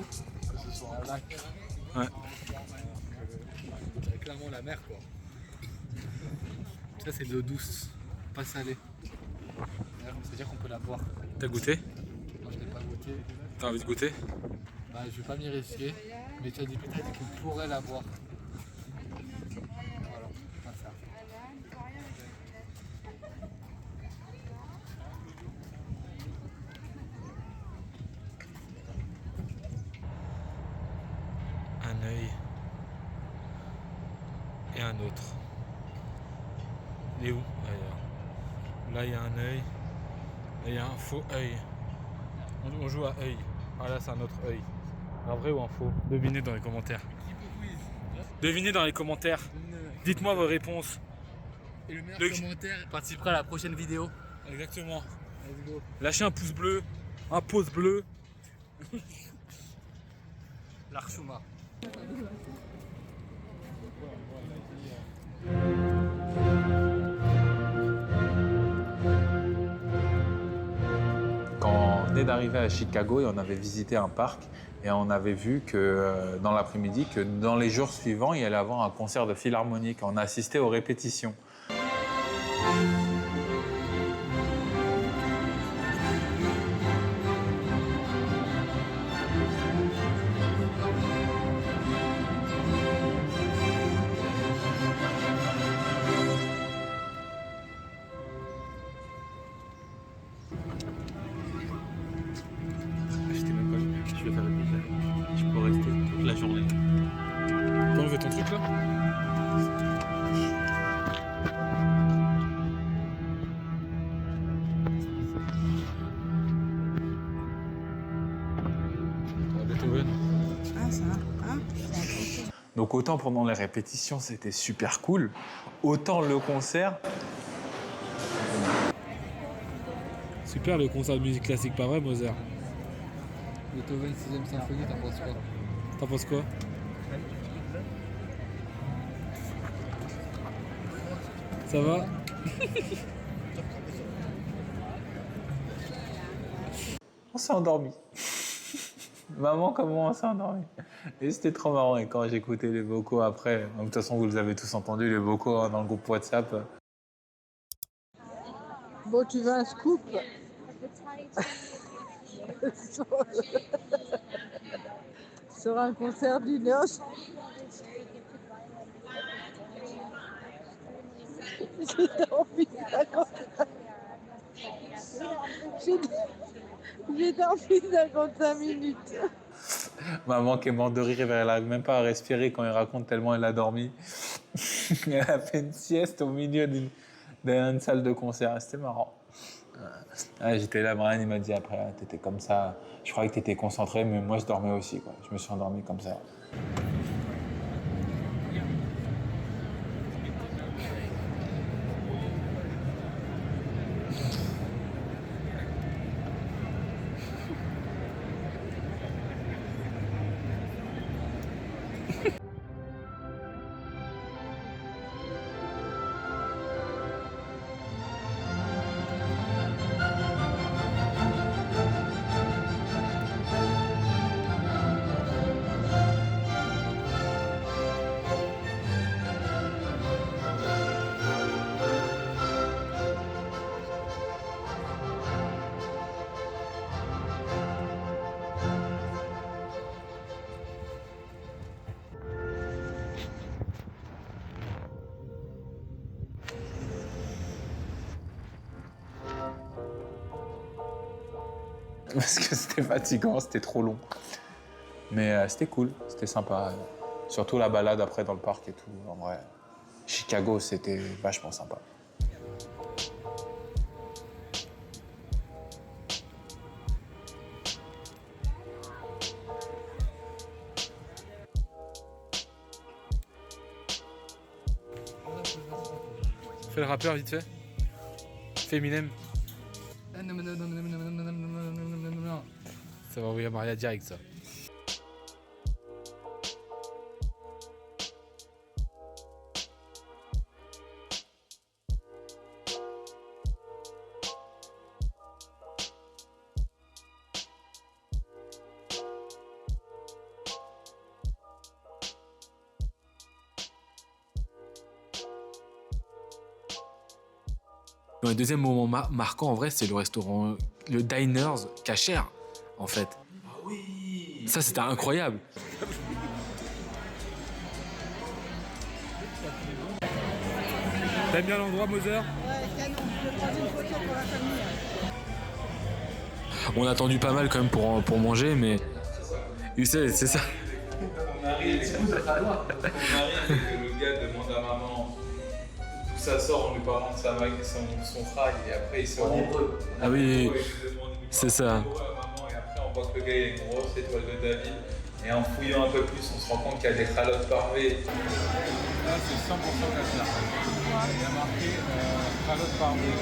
que ce soit un lac.
Ouais.
C'est clairement la mer quoi. Ça c'est de l'eau douce, pas salée. C'est-à-dire qu'on peut la boire.
T'as goûté?
Moi je l'ai pas goûté.
T'as envie de goûter?
Bah je vais pas m'y risquer, mais tu as dit peut-être qu'on pourrait la boire. Voilà, on va faire.
Un œil et un autre. Il est où? Là il y a un œil, là il y a un faux œil. On joue à œil. Ah là c'est un autre œil. Un vrai ou un faux? Devinez dans les commentaires. Devinez dans les commentaires. Dites-moi vos réponses.
Et le meilleur
Le-
commentaire participera à la prochaine vidéo.
Exactement.
Let's go.
Lâchez un pouce bleu, un pouce bleu.
L'Archouma.
Quand on venait d'arriver à Chicago et on avait visité un parc et on avait vu que dans l'après-midi que dans les jours suivants il y allait avoir un concert de philharmonique. On a assisté aux répétitions.
Je t'ai même pas vu. Je vais faire le bizarre. Je peux rester toute la journée. T'as enlevé ton truc là? Beethoven.
Ah, ça, hein?
Donc autant pendant les répétitions c'était super cool, autant le concert,
Super le concert de musique classique, pas vrai Mozart?
Beethoven 6ème symphonie, t'en penses quoi?
T'en penses quoi? Ça va?
on s'est endormi. Maman, comment on s'est endormi. Et c'était trop marrant. Et quand j'écoutais les vocaux après, de toute façon vous les avez tous entendus, les vocaux dans le groupe WhatsApp.
Bon, tu veux un scoop? Sur un concert d'une heure. J'ai dormi 55 minutes.
Maman qui est morte de rire, elle n'arrive même pas à respirer quand il raconte tellement elle a dormi. Elle a fait une sieste au milieu d'une salle de concert. C'était marrant. J'étais là, Brian, il m'a dit après, ah, t'étais comme ça. Je croyais que t'étais concentré, mais moi je dormais aussi, quoi. Je me suis endormi comme ça. Parce que c'était fatigant, c'était trop long. Mais c'était cool, c'était sympa. Surtout la balade après dans le parc et tout. En vrai, Chicago, c'était vachement sympa.
Fais le rappeur vite fait. Fais Eminem.
Non.
Ça va envoyer Maria direct ça. Le deuxième moment marquant, en vrai, c'est le restaurant, le Diners Kasher, en fait.
Ah oui.
Ça, c'était incroyable.
T'aimes bien l'endroit, Moser?
Ouais, canon. Je vais prendre une photo pour la famille.
On a attendu pas mal quand même pour manger, mais c'est ça.
On arrive et le gars demande à maman d'où ça sort en lui parlant de son frère et après il sort en hébreu.
Ah oui, c'est ça.
Et après on voit que le gars il a une grosse étoile de David et en fouillant un peu plus on se rend compte qu'il y a des chalotes parvées.
Là, c'est 100% Kasher. Il y a marqué chalote parvée.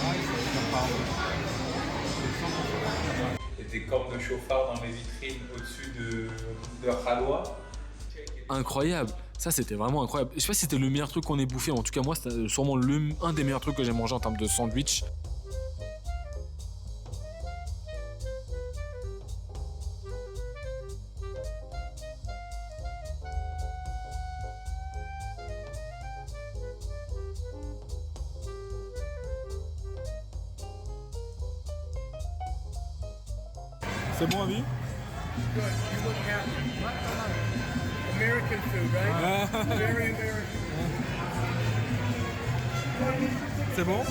Ah, il faut dire parvée. C'est 100% Kasher.
Et des cornes de chauffard dans les vitrines au-dessus de Khaloua.
Incroyable. Ça, c'était vraiment incroyable. Je sais pas si c'était le meilleur truc qu'on ait bouffé. En tout cas, moi, c'était sûrement un des meilleurs trucs que j'ai mangé en termes de sandwich.
C'est bon, ami?
American food, right? Very American.
C'est bon?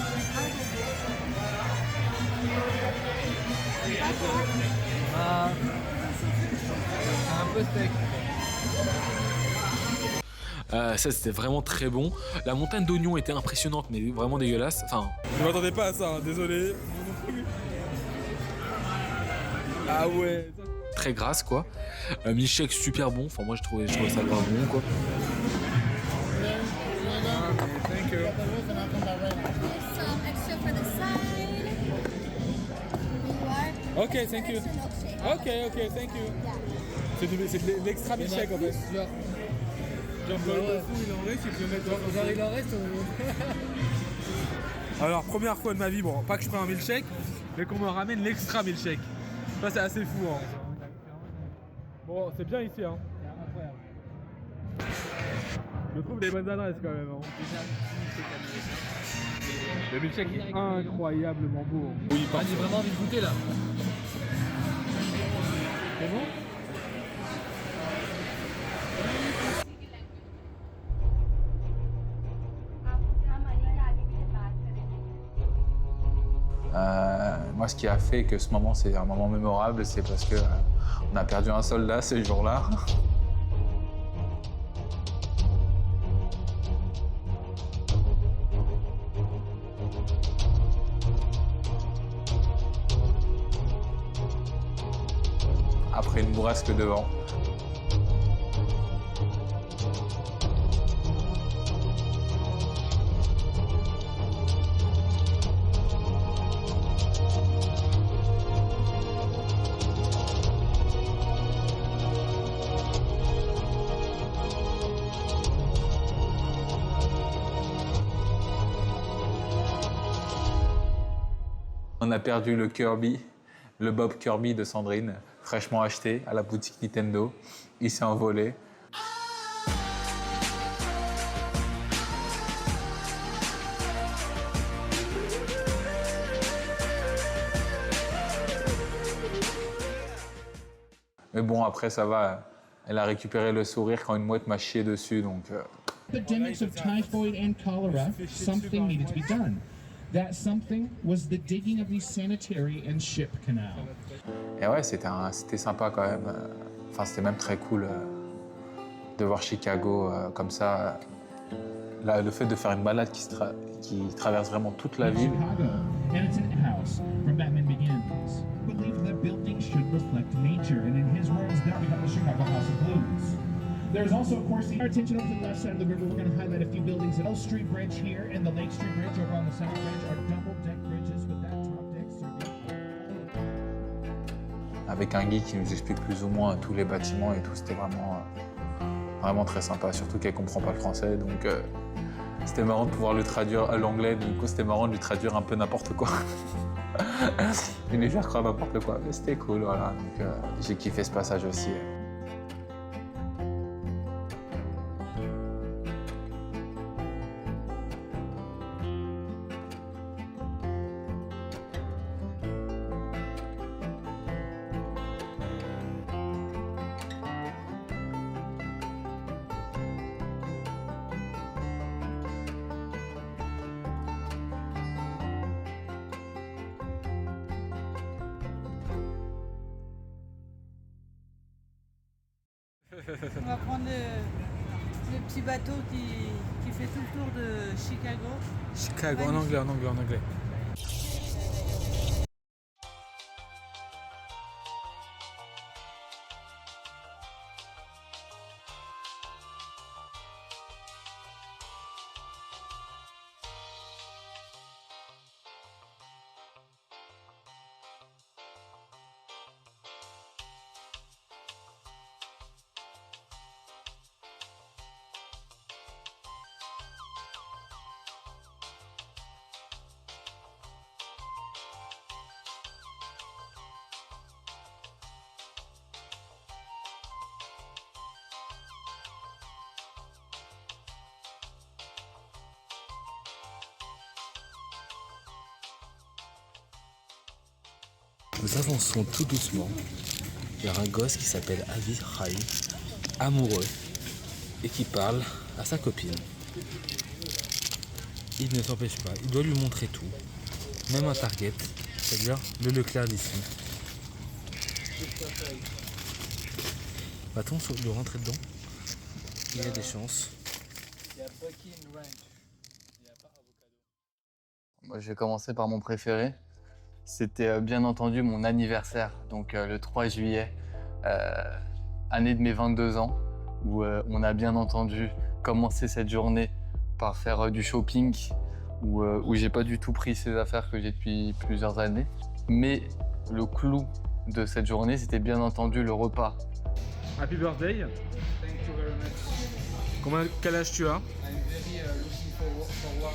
Un peu steak.
Ça, c'était vraiment très bon. La montagne d'oignons était impressionnante, mais vraiment dégueulasse. Enfin,
Je m'attendais pas à ça, hein, désolé. Ah ouais.
très grasse, quoi. Milkshake super bon. Enfin, moi, je trouvais ça grave bon, quoi.
Thank you.
Some extra for the side.
Ok, thank you. Ok, thank you. C'est de l'extra milkshake en fait.
Genre,
Genre dans le tofu, il en reste, il peut mettre dans
genre il en reste.
Alors, première fois de ma vie, bon, pas que je prends un milkshake, mais qu'on me ramène l'extra milkshake. Ça, c'est assez fou, hein. Bon, c'est bien ici, hein.
Incroyable.
Je trouve des bonnes adresses quand même, hein. Le milkshake est incroyablement beau. Hein. Oui,
Ah, j'ai vraiment envie de goûter là.
C'est bon?
Moi, ce qui a fait que ce moment, c'est un moment mémorable, c'est parce que on a perdu un soldat ce jour-là. Après une bourrasque de vent. On a perdu le Kirby, le Bob Kirby de Sandrine, fraîchement acheté à la boutique Nintendo. Il s'est envolé. Mais bon, après, ça va. Elle a récupéré le sourire quand une mouette m'a chié dessus, donc...
Epidemics of typhoid and cholera, something needed to be done. That something was the digging of these sanitary and ship canals.
Et ouais, c'était sympa quand même. Enfin, c'était même très cool de voir Chicago comme ça. Là, le fait de faire une balade qui traverse vraiment toute la ville.
Chicago, and it's an house from Batman Begins. I believe that building should reflect nature, and in his words, that we have the Chicago House of Blues. There's also, of course, our attention over to the left side of the river. We're going to highlight a few buildings. The L Street Bridge here and the Lake Street Bridge over on the South Bridge are double-deck bridges with that top deck serving.
Avec un guide qui nous explique plus ou moins tous les bâtiments et tout, c'était vraiment très sympa, surtout qu'elle comprend pas le français, donc c'était marrant de pouvoir le traduire à l'anglais, du coup c'était marrant de lui traduire un peu n'importe quoi. Il lui faire croire n'importe quoi, mais c'était cool, voilà, donc j'ai kiffé ce passage aussi.
On va prendre le petit bateau qui fait tout le tour de Chicago.
Chicago, en anglais, en anglais, en anglais. Nous avançons tout doucement vers un gosse qui s'appelle Avi Rai, amoureux, et qui parle à sa copine. Il ne s'empêche pas, il doit lui montrer tout, même un Target, c'est-à-dire le Leclerc d'ici. Va-t-on lui rentrer dedans? Il y a des chances.
Moi, je vais commencer par mon préféré. C'était bien entendu mon anniversaire, donc le 3 juillet, année de mes 22 ans, où on a bien entendu commencé cette journée par faire du shopping, où j'ai pas du tout pris ces affaires que j'ai depuis plusieurs années. Mais le clou de cette journée, c'était bien entendu le repas.
Happy birthday.
Thank you very much.
Quel âge tu as?
I'm very looking forward to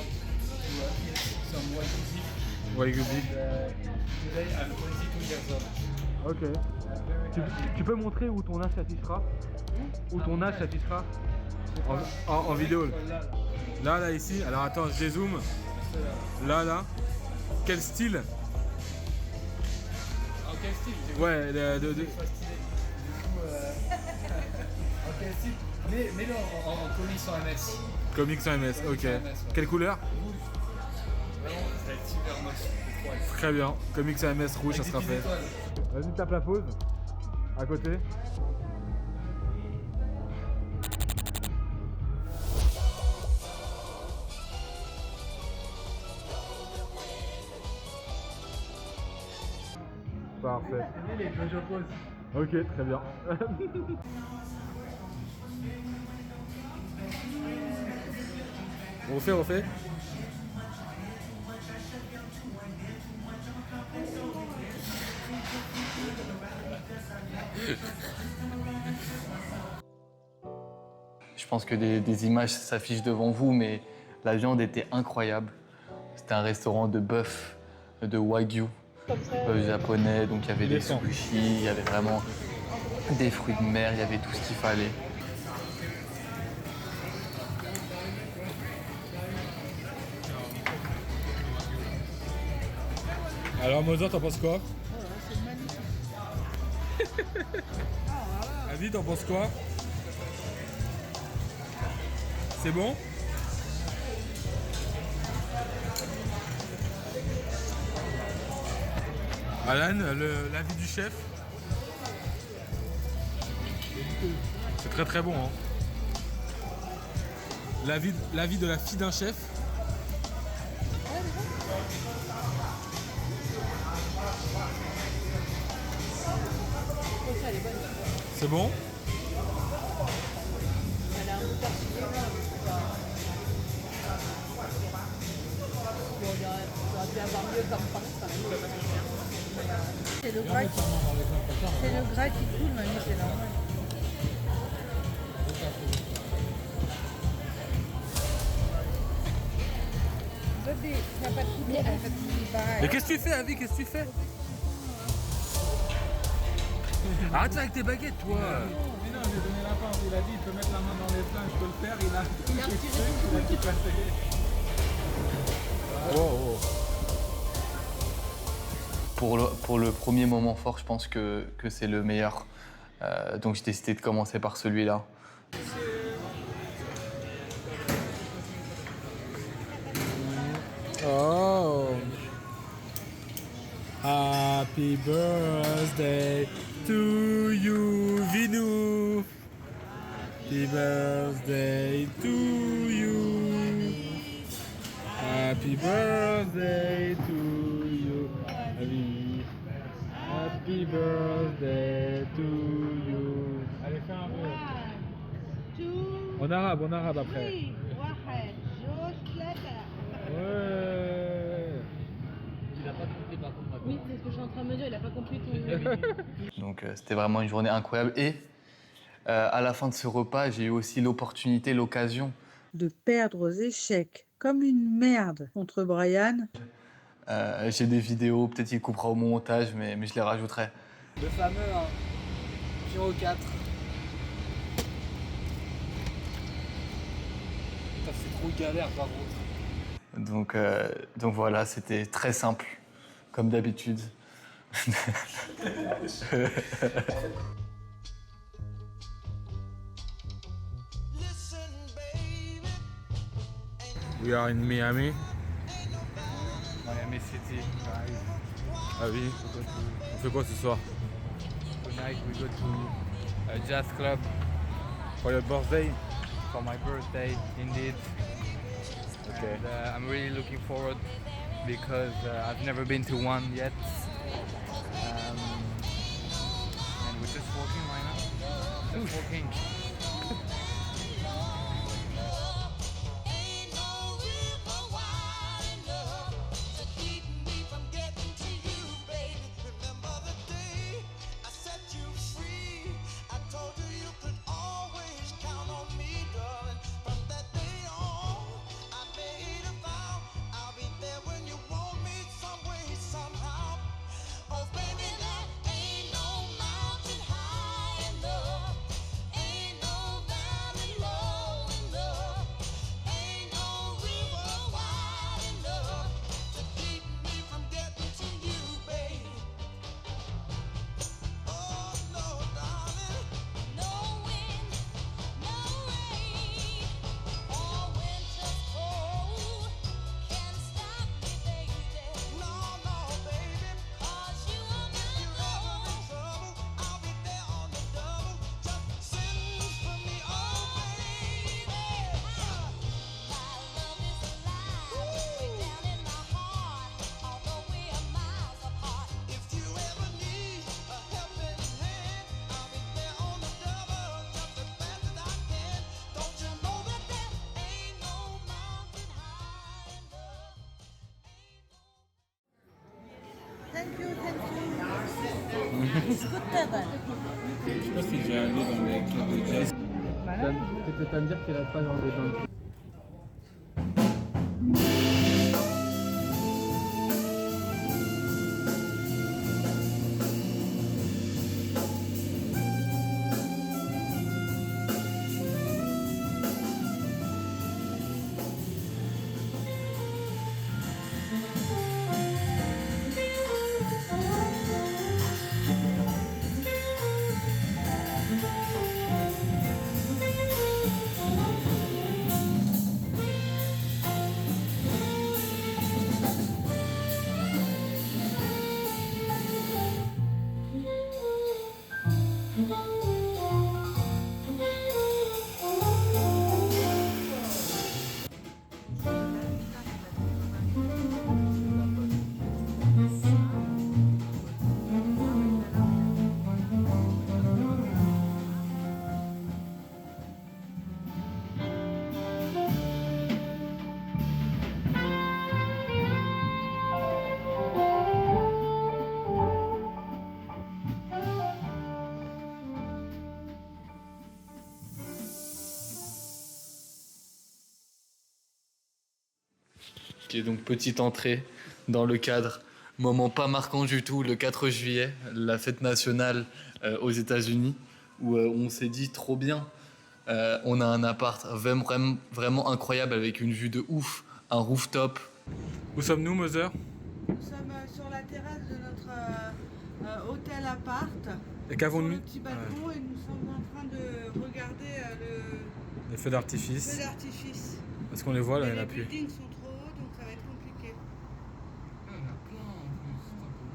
eat some wagyu.
Wagyu.
Today I'm 22 years old.
Ok. Tu peux montrer où ton âge s'affichera? Où ton âge s'affichera en vidéo. Là, ici. Alors attends, je dézoome. Là. Quel style?
En quel style?
Ouais,
Du coup, en quel style? Mets-le en comics sans MS.
Comics sans MS, ok. Quelle couleur?
Vraiment, ça va être super moche.
Très bien. Comics sans MS rouge, ça sera fait. Vas-y, tape la pause. À côté. Parfait.
Je pose.
Ok, très bien. On refait.
Je pense que des images s'affichent devant vous, mais la viande était incroyable. C'était un restaurant de bœuf, de wagyu, bœuf japonais, donc il y avait des sushis, il y avait vraiment des fruits de mer, il y avait tout ce qu'il fallait.
Alors Mozart, t'en penses quoi? Avi, t'en penses quoi? C'est bon? Alan, l'avis du chef? C'est très très bon. Hein. L'avis de la fille d'un chef? C'est bon?
Elle a un goût particulier. Bon, il aurait pu avoir mieux comme pain, quand même.
C'est le gras qui coule, mamie, c'est normal. Bébé, ça n'a pas de couler, elle fait tout pareil.
Mais qu'est-ce que tu fais, Avi? Qu'est-ce que tu fais? Arrête avec tes baguettes, toi!
Mais non, j'ai donné la part. Il a dit il peut mettre la main dans les plats, je peux le faire. Il a tout placé.
Oh.
Pour le premier moment fort, je pense que c'est le meilleur. Donc j'ai décidé de commencer par celui-là.
Oh! Happy birthday to you, Vinou! Happy birthday to you. Happy birthday to you. Happy birthday to you. Allez, fais un peu. En arabe après. Ouais.
Il a pas compris par contre. Oui, c'est ce que je suis en train de me dire, il a pas compris tout.
Donc c'était vraiment une journée incroyable. Et à la fin de ce repas, j'ai eu aussi l'opportunité, l'occasion
De perdre aux échecs comme une merde contre Brian.
j'ai des vidéos, peut-être qu'il coupera au montage, mais je les rajouterai.
Le fameux Pyro 4. Putain, c'est trop galère par contre.
Donc voilà, c'était très simple, comme d'habitude.
We are in Miami.
Miami City, guys.
Ah oui. On fait quoi ce soir?
Tonight we go to a jazz club
For your birthday?
for my birthday, indeed.
Okay.
And, I'm really looking forward because I've never been to one yet. And we're just walking right now. Just walking.
Thank you. It's good table.
Je sais pas si j'ai allé dans les clubs de jazz.
Peut-être à me dire qu'elle a pas dans les dents.
Ok, donc petite entrée dans le cadre. Moment pas marquant du tout, le 4 juillet, la fête nationale aux États-Unis, où on s'est dit trop bien. On a un appart vraiment incroyable avec une vue de ouf, un rooftop.
Où sommes-nous, Mother?
Nous sommes sur la terrasse de notre hôtel appart.
Et qu'avons-nous?
Sur le petit balcon et nous sommes en train de regarder
Les feux d'artifice.
feu d'artifice.
Est-ce qu'on les voit là?
Mais
Il y en a
les
plus.
buildings sont trop hauts donc ça va être compliqué.
Il y en a plein en plus, c'est un peu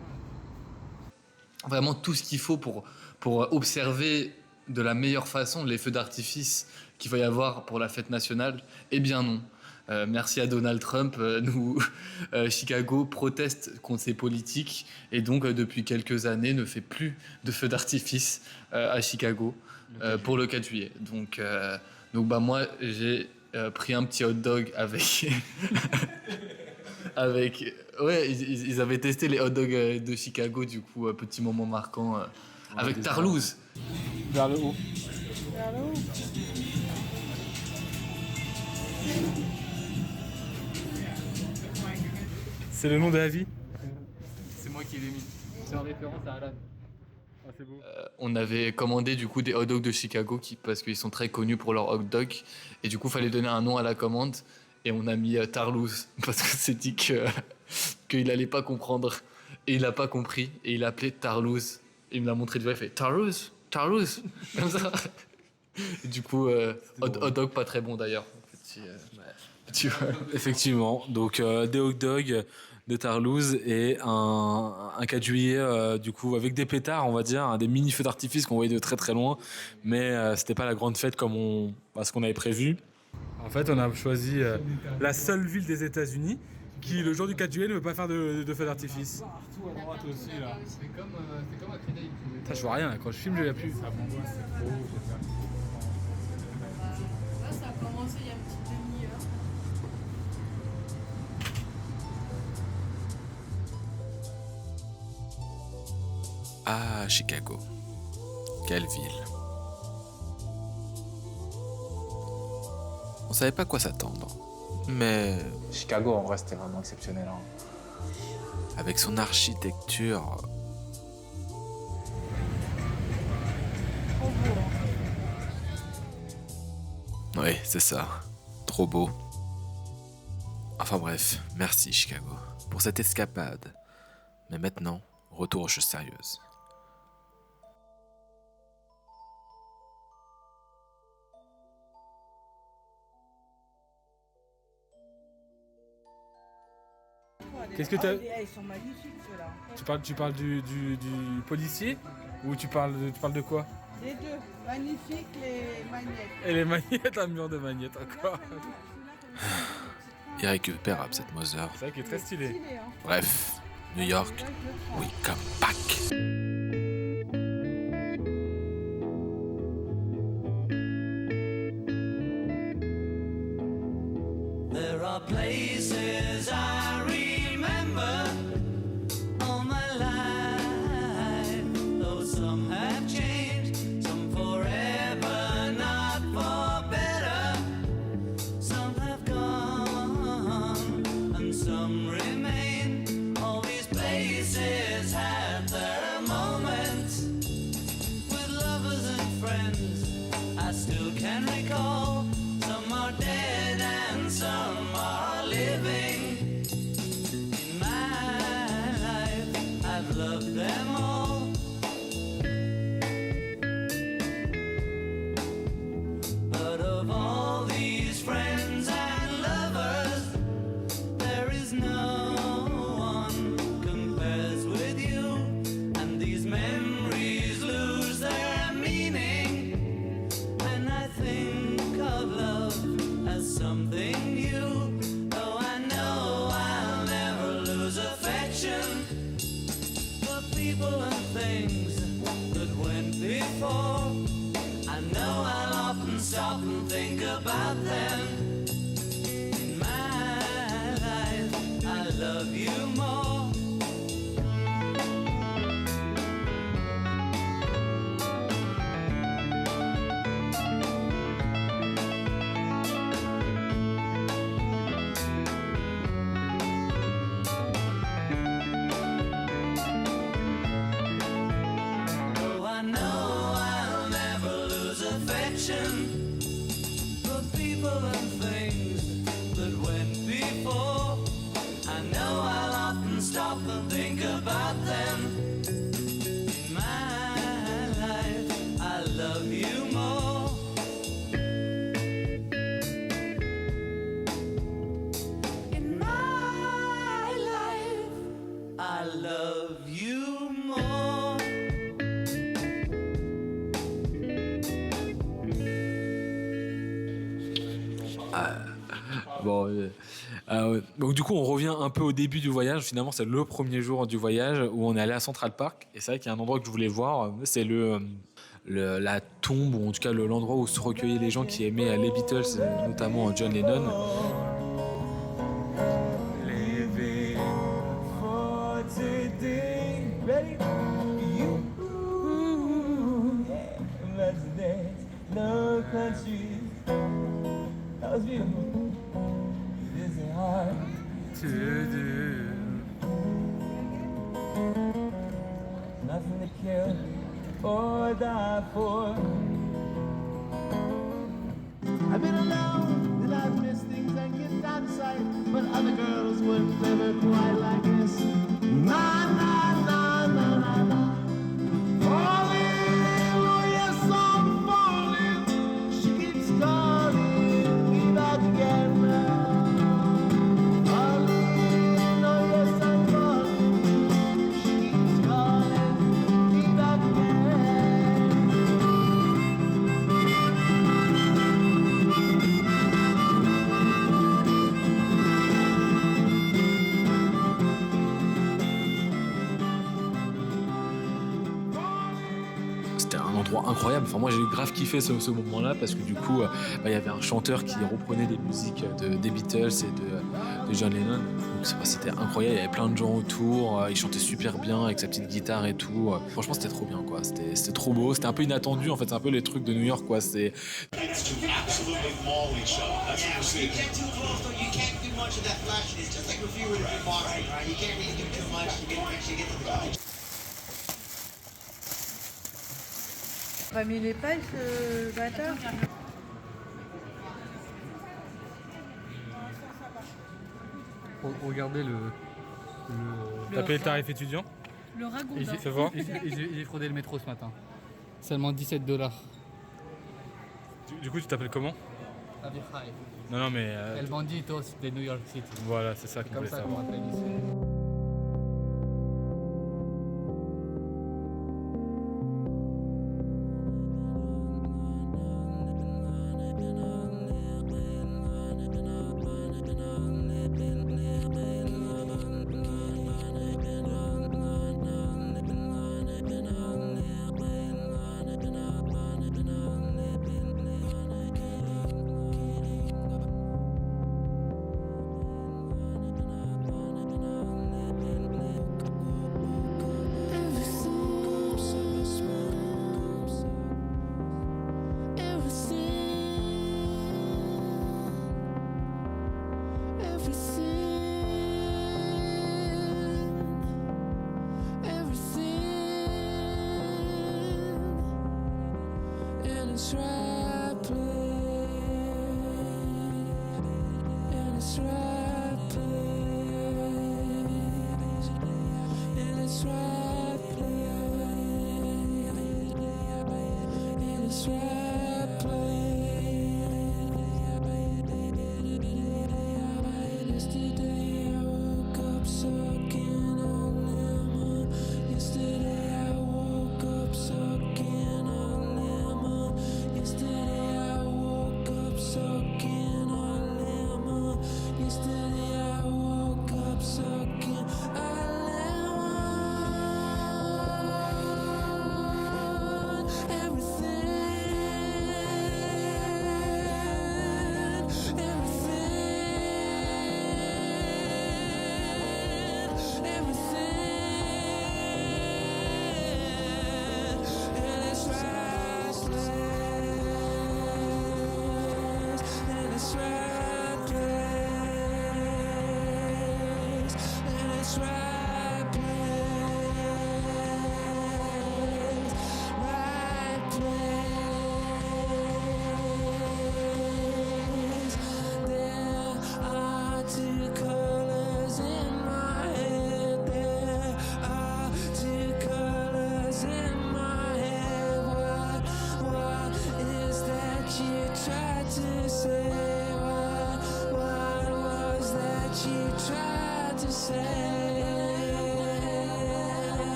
mal.
Vraiment tout ce qu'il faut pour observer de la meilleure façon les feux d'artifice qu'il va y avoir pour la fête nationale? Eh bien non. Merci à Donald Trump, Chicago proteste contre ces politiques et donc depuis quelques années ne fait plus de feux d'artifice à Chicago pour le 4 juillet. Donc bah, moi j'ai pris un petit hot dog avec... Ouais, ils avaient testé les hot dogs de Chicago, du coup, petit moment marquant avec Tarlouse.
Vers le haut.
Vers le haut.
C'est le nom de la vie?
C'est moi qui l'ai mis. C'est en référence à Alan.
Ah, c'est beau.
On avait commandé du coup des hot dogs de Chicago parce qu'ils sont très connus pour leurs hot dogs. Et du coup, il fallait donner un nom à la commande. Et on a mis Tarlouse parce qu'on s'est dit qu'il n'allait pas comprendre. Et il n'a pas compris. Et il a appelé Tarlouse. Il me l'a montré du doigt, il fait Tarlouse, Tarlouse, comme ça. Et du coup, hot dog pas très bon d'ailleurs.
Effectivement, donc des hot dogs de Tarlouse et un 4 juillet du coup avec des pétards, on va dire, des mini feux d'artifice qu'on voyait de très très loin, mais c'était pas la grande fête comme ce qu'on avait prévu. En fait, on a choisi la seule ville des États-Unis qui, le jour du 4 juillet, ne veut pas faire de feux d'artifice.
Partout à droite aussi là. C'est comme à Créteil.
Je vois rien, là. Quand je filme, je vois plus.
Là, ça a commencé il y a une petite demi-heure.
Ah, Chicago. Quelle ville. On savait pas quoi s'attendre. Mais
Chicago, en vrai, c'était vraiment exceptionnel. Hein.
avec son architecture...
Trop beau.
Oui, c'est ça. Trop beau. Enfin bref, merci Chicago pour cette escapade. Mais maintenant, retour aux choses sérieuses.
Qu'est-ce que t'as...
Ils sont magnifiques ceux-là.
Tu parles du policier ou tu parles de quoi?
Les deux. Magnifiques les magnettes.
Et les magnettes, un mur de magnettes encore.
Irrécupérable cette Mother.
C'est vrai qu'il est très stylé.
Bref, New York, we come back.
There are places I remember all my life, though some have changed, some forever, not for better. Some have gone and some remain. All these places have their moments with lovers and friends. I still can recall. Some are dead and some are living. In my life, I've loved them all. But of all these friends and lovers, there is no one compares with you. And these memories lose their meaning when I think of love as something new. Though I know I'll never lose affection for people and things that went before. I know I'll often stop and think about them. In my life, I love you more. Though I know I'll never lose affection for people and things that went before. I know I'll often stop and think about them. In my life, I love you more. In my life, I love you more.
Bon, ouais. Donc du coup, on revient un peu au début du voyage. Finalement, c'est le premier jour du voyage où on est allé à Central Park. Et c'est vrai qu'il y a un endroit que je voulais voir. C'est la tombe, ou en tout cas l'endroit où se recueillaient les gens qui aimaient les Beatles, notamment John Lennon.
No country, that was beautiful. It isn't hard to do. Nothing to kill or die for.
I've been alone and I've missed things and get out of sight, but other girls wouldn't live it quite like this. Nah, nah, nah, nah, nah, nah. Falling, oh yes, I'm falling. She keeps calling me back again. Falling, oh yes, I'm falling. She keeps calling me back again.
C'était un endroit incroyable. Enfin, moi, j'ai grave kiffé ce moment-là parce que du coup, il y avait un chanteur qui reprenait des musiques des Beatles et de John Lennon. Donc, c'était incroyable. Il y avait plein de gens autour. Il chantait super bien avec sa petite guitare et tout. Franchement, c'était trop bien, quoi. C'était trop beau. C'était un peu inattendu, en fait. C'est un peu les trucs de New York, quoi. C'est
Absolutely mall each other. That's what we're seeing.
You get too close, though, you can't do much of that flashiness. Just like if you were to do boxing, right? You can't really do too much. You get to the punch.
Pas mis les pailles, ce bâtard.
Regardez le
T'as payé le tarif étudiant?
Le ragoût.
Fais voir.
J'ai fraudé le métro ce matin. Seulement $17.
Du coup, tu t'appelles comment?
Avichai.
Non, mais.
El Bandito de New York City.
Voilà, c'est ça qu'on
Comme
voulait
ça
savoir.
qu'on m'appelle ici.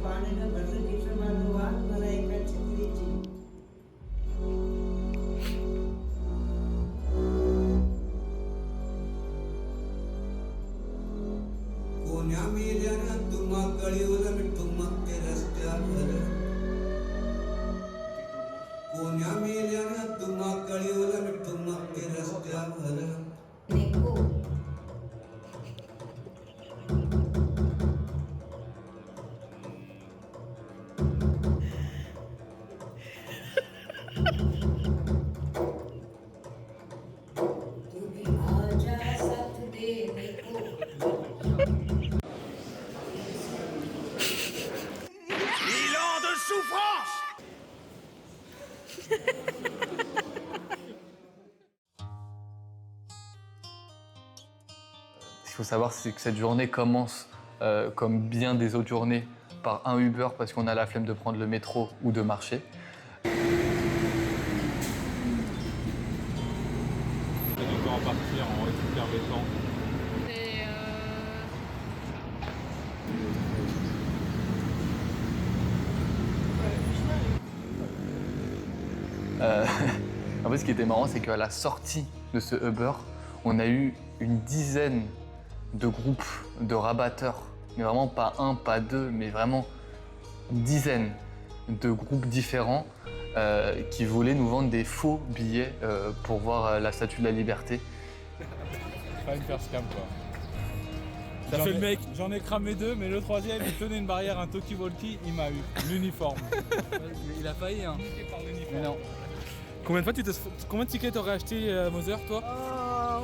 પાણીને બદલે કિશોરબાનું વાત મને એક છત્રી છે
कोण्या मेल्यानं तुम्हा कळीवलं मिठुमक ते रस्त्यावर कोण्या मेल्यानं तुम्हा कळीवलं मिठुमक ते रस्त्यावर
Bilan de souffrance.
Ce qu'il faut savoir, c'est que cette journée commence, comme bien des autres journées, par un Uber parce qu'on a la flemme de prendre le métro ou de marcher.
C'est du temps à partir, on récupère le temps.
En fait, ce qui était marrant, c'est qu'à la sortie de ce Uber, on a eu une dizaine de groupes de rabatteurs. Mais vraiment pas un, pas deux, mais vraiment une dizaine de groupes différents qui voulaient nous vendre des faux billets pour voir la Statue de la Liberté.
Pas une faire scam quoi.
T'as fait le mec.
J'en ai cramé deux, mais le troisième, il tenait une barrière, un talkie-walkie, il m'a eu. L'uniforme.
Il a failli, hein.
Mais non.
Combien de tickets t'aurais acheté, Moser, toi?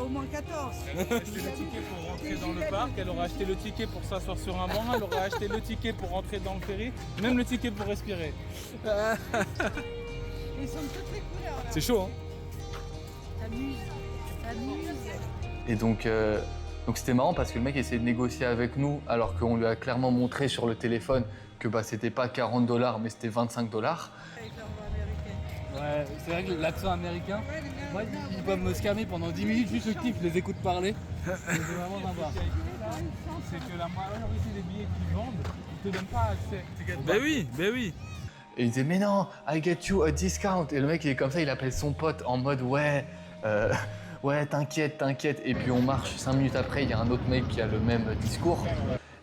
Au moins 14.
Elle aurait acheté le ticket pour rentrer dans le parc, elle aurait acheté le ticket pour s'asseoir sur un banc, elle aurait acheté le ticket pour rentrer dans le ferry, même le ticket pour respirer.
Ils sont de toutes les couleurs là.
C'est chaud, hein?
T'amuses.
Et donc c'était marrant parce que le mec essayait de négocier avec nous alors qu'on lui a clairement montré sur le téléphone que c'était pas 40 $, mais c'était 25 $.
Ouais, c'est vrai que l'accent américain, moi, ils peuvent me scammer pendant 10 minutes juste le clip, je les écoute parler. C'est vraiment sympa.
C'est que la majorité des billets qu'ils vendent, ils te donnent pas accès.
Ben oui, ben oui.
Et il disait mais non, I get you a discount. Et le mec il est comme ça, il appelle son pote en mode ouais, ouais t'inquiète, t'inquiète. Et puis on marche 5 minutes après, il y a un autre mec qui a le même discours.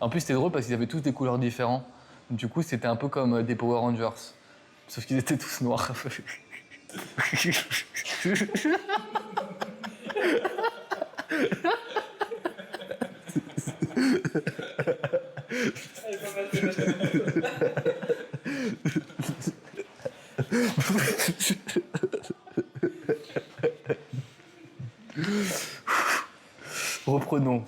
En plus c'était drôle parce qu'ils avaient tous des couleurs différentes. Du coup c'était un peu comme des Power Rangers. Sauf qu'ils étaient tous noirs. Reprenons.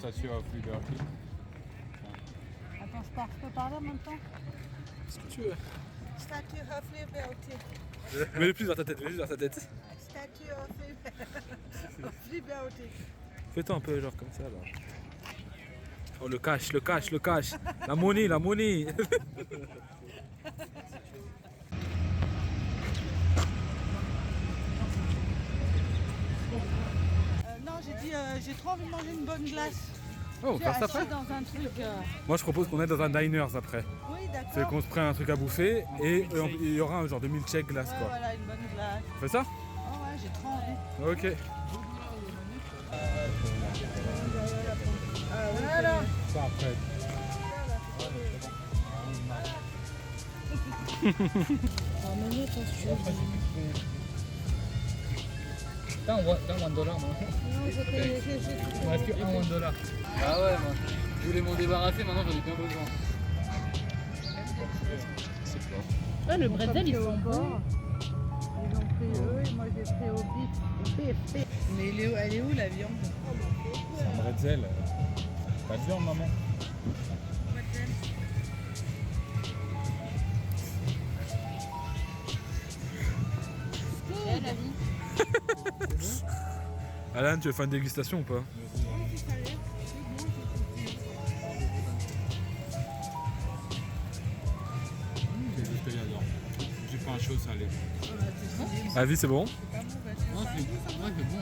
Statue of Liberty.
Attends, je peux parler en même temps?
Ce que tu veux.
Statue of Liberty.
Mets-le plus dans ta tête, mets-le plus dans ta tête.
Statue of Liberty.
Fais-toi un peu genre comme ça là. Oh le cash, le cash, le cash. La monnaie, la monnaie.
Non, j'ai dit, j'ai trop envie de manger une bonne glace.
Oh, on va faire ça
après dans un truc.
Moi je propose qu'on aille dans un diners après.
Oui, d'accord.
C'est qu'on se prenne un truc à bouffer et il y aura un genre de milkshake glace
Ouais,
quoi.
voilà, une bonne glace.
On fait ça?
Oh ouais, j'ai trop envie.
Ok.
Voilà.
Ça après.
T'as un $1, moi.
Non, j'ai
Il me reste que un $1. Ah ouais, moi. Je voulais m'en débarrasser, maintenant j'en ai bien besoin.
Ah, le bretzel, il sent bon.
Ils ont pris eux et moi j'ai pris au bif. Mais elle est où la viande?
C'est un bretzel. Pas de viande, maman.
La vie.
Alan, tu veux faire une dégustation ou pas?
C'est juste que j'adore. J'ai pas un chaud salé.
Avis, c'est bon?
Ouais, c'est bon.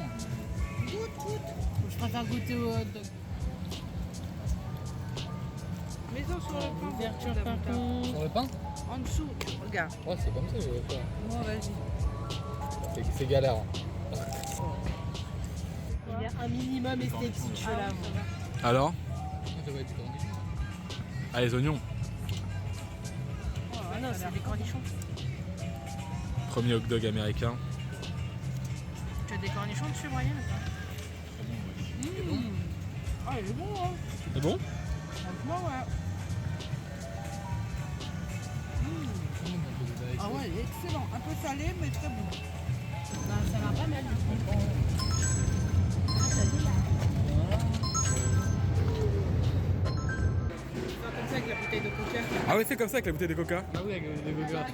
Je préfère goûter au hot dog.
Mets-en sur le pain.
Ouverture par contre.
Sur le pain?
En dessous, regarde.
Ouais, c'est comme ça, je veux faire.
Bon, vas-y.
C'est galère.
Il y a un minimum esthétique, je l'avoue.
Alors?
Ça va être du cornichon.
Ah, les oignons.
Ah non, c'est des cornichons.
Premier hot dog américain.
Tu as des cornichons dessus, Brian ou pas?
Ah, il est bon, hein.
C'est bon?
Franchement, ouais. Ah ouais, il est excellent. Un peu salé, mais très bon.
Bah, ça va pas mal.
C'est comme ça avec la bouteille de coca.
Ah oui, c'est comme ça avec la bouteille de coca.
Ah oui, avec des coca.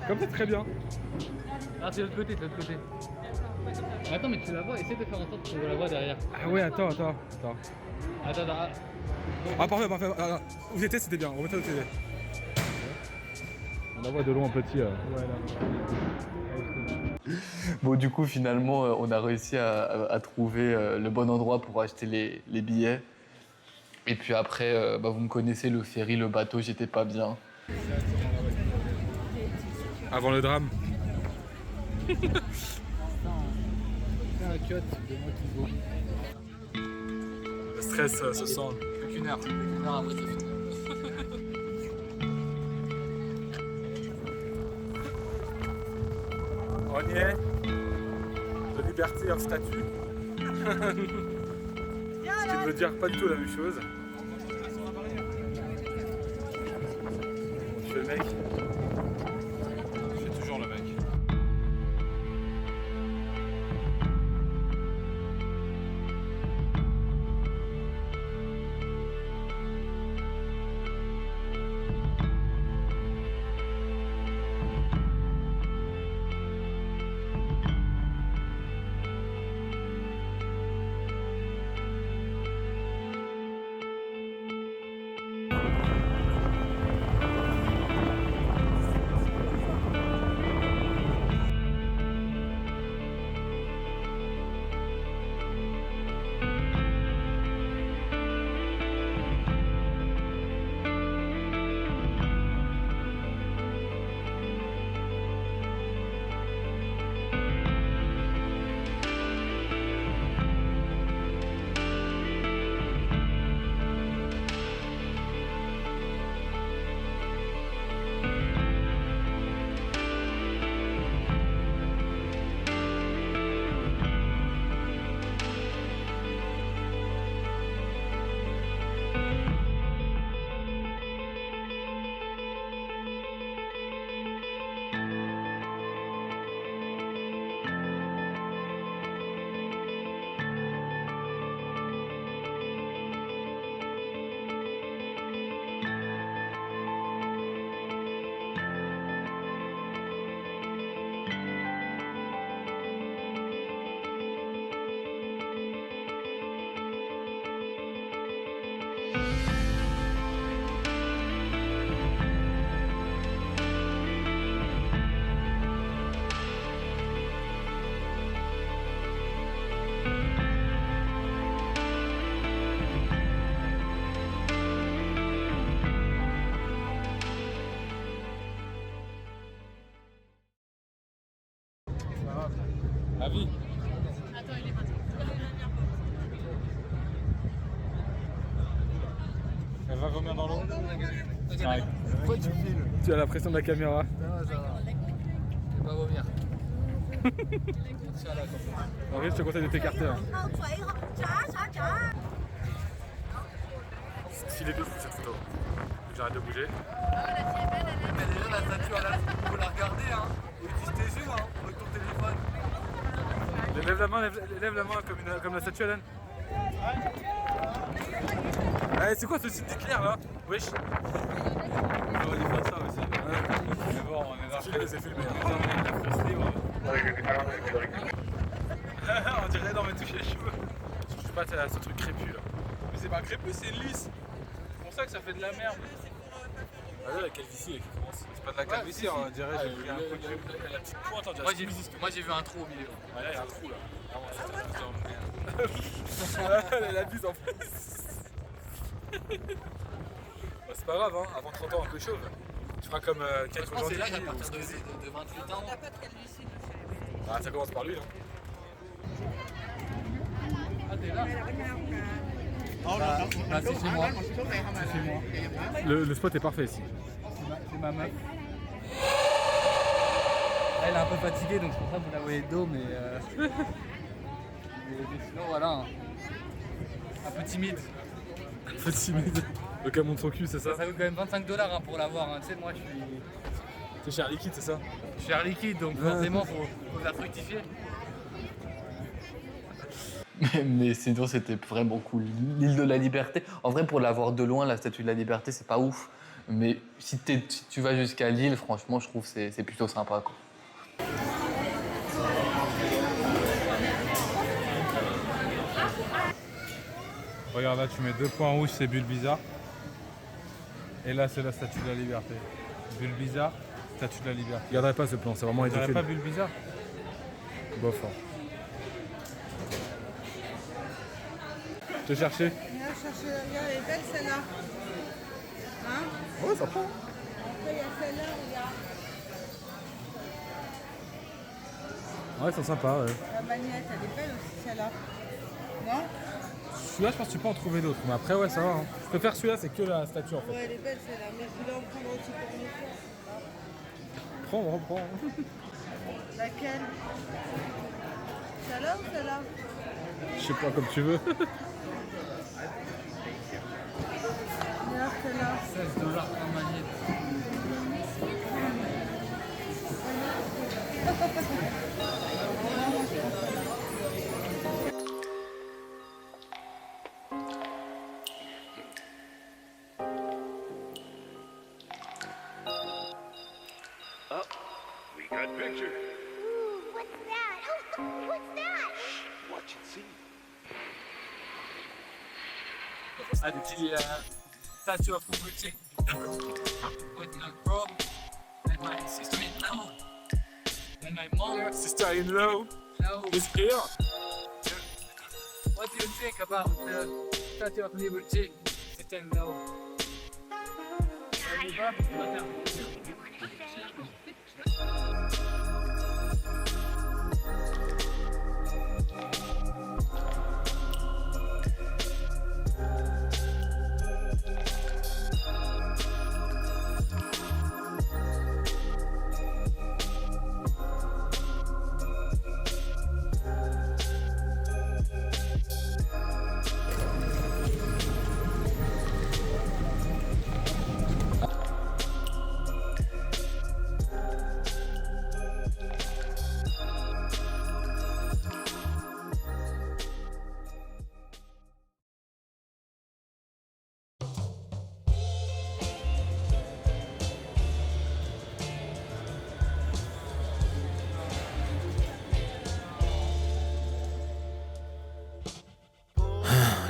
Comme ça, très bien.
Ah, c'est de l'autre côté, c'est de l'autre côté. Attends, mais tu la vois, essaie de faire en sorte qu'on la voit derrière.
Ah ouais, attends.
Attends.
Ah parfait. Ah, où j'étais, c'était bien. On remet ça où c'était. On la voit de loin petit.
Bon, du coup, finalement, on a réussi à trouver le bon endroit pour acheter les billets. Et puis après, vous me connaissez, le ferry, le bateau, j'étais pas bien.
Avant le drame.
Fais un cut de moi qui vaut.
Le stress se sent.
Plus qu'une heure. Une heure après, c'est fini.
On y est. The liberty of statue. Ce qui veut dire pas du tout la même chose. Je fais le mec.
Je fais toujours le mec.
Avis.
Attends, il est parti.
vas vomir dans l'eau. Ouais.
Pourquoi tu filmes?
Tu as la pression de la caméra.
Non, ça va. Je vais pas vomir. Tiens là, comme ça.
En vrai, je te conseille de t'écarter. Hein. Stylé de fou cette photo. J'arrête de bouger.
Mais déjà, la statue, faut la regarder, hein. Utilise tes yeux, hein, avec ton téléphone.
Lève la main comme la statue, Alan. Eh, c'est quoi ce site d'Hitler là? Wesh. On aurait dû faire ça aussi.
C'est bon, on est là.
C'est filmé. On dirait non mais toucher les cheveux. Je sais pas, c'est ce truc crépu là.
Mais c'est pas crépus, c'est lisse. C'est pour ça que ça fait de la merde.
Ah là, la calvitie qui commence.
C'est pas de la calvitie, on dirait j'ai pris un coup de jus.
La petite pointe, on dirait.
Moi j'ai vu un trou au milieu.
Ah là, il y a un trou là. Elle abuse en plus. Bah, c'est pas grave, hein. Avant 30 ans, un peu chauve. Tu feras comme Ken
Je pense que c'est
aujourd'hui.
l'âge à partir de 28 ans.
Ah, ça commence par lui. Hein.
Ah, t'es là? Bah, c'est chez moi. C'est chez moi.
Le spot est parfait ici.
C'est ma meuf. Elle est un peu fatiguée, donc c'est pour ça que vous la voyez de dos, mais sinon voilà. Hein. Un peu timide.
Un peu timide. Le cas monte son cul, c'est ça?
Ça coûte quand même 25 $ hein, pour l'avoir. Hein. Tu sais, moi je suis.
C'est cher liquide, c'est ça?
Je suis cher liquide, donc forcément faut faire fructifier.
Mais sinon, c'était vraiment cool. L'île de la Liberté. En vrai, pour la voir de loin, la Statue de la Liberté, c'est pas ouf. Mais si tu vas jusqu'à l'île, franchement, je trouve que c'est plutôt sympa, quoi.
Regarde là, tu mets 2 points rouges, c'est bulle bizarre. Et là, c'est la Statue de la Liberté. Bulle bizarre, Statue de la Liberté.
Je regarderai pas ce plan, c'est vraiment
Tu
ridicule.
pas bulle bizarre?
Bof. Hein. Te chercher?
Viens chercher, regarde, elle est belle celle-là. Hein?
Ouais, ça prend.
Après, il y a celle-là, regarde.
Ouais, ils sont sympas, ouais.
La bagnette, elle est belle aussi celle-là. Non?
Celui-là, je pense que tu peux en trouver d'autres. Mais après, ouais, ça va. Hein. Je préfère celui-là, c'est que la statue en fait.
Ouais, elle est belle celle-là, mais je voulais en prendre aussi pour mes soeurs.
Prends, reprends.
Laquelle? Celle-là ou celle-là?
Je sais pas, comme tu veux.
Regarde celle-là.
16 $ par magnète.
Oh, we got picture.
Ooh, what's that? Oh, what's that?
Watch and see.
Ah, des petits statues of liberty. With no problem. And my sister-in-law. And my mother.
Sister-in-law
No.
is here.
What do you think about the Statue of Liberty? Sister-in-law.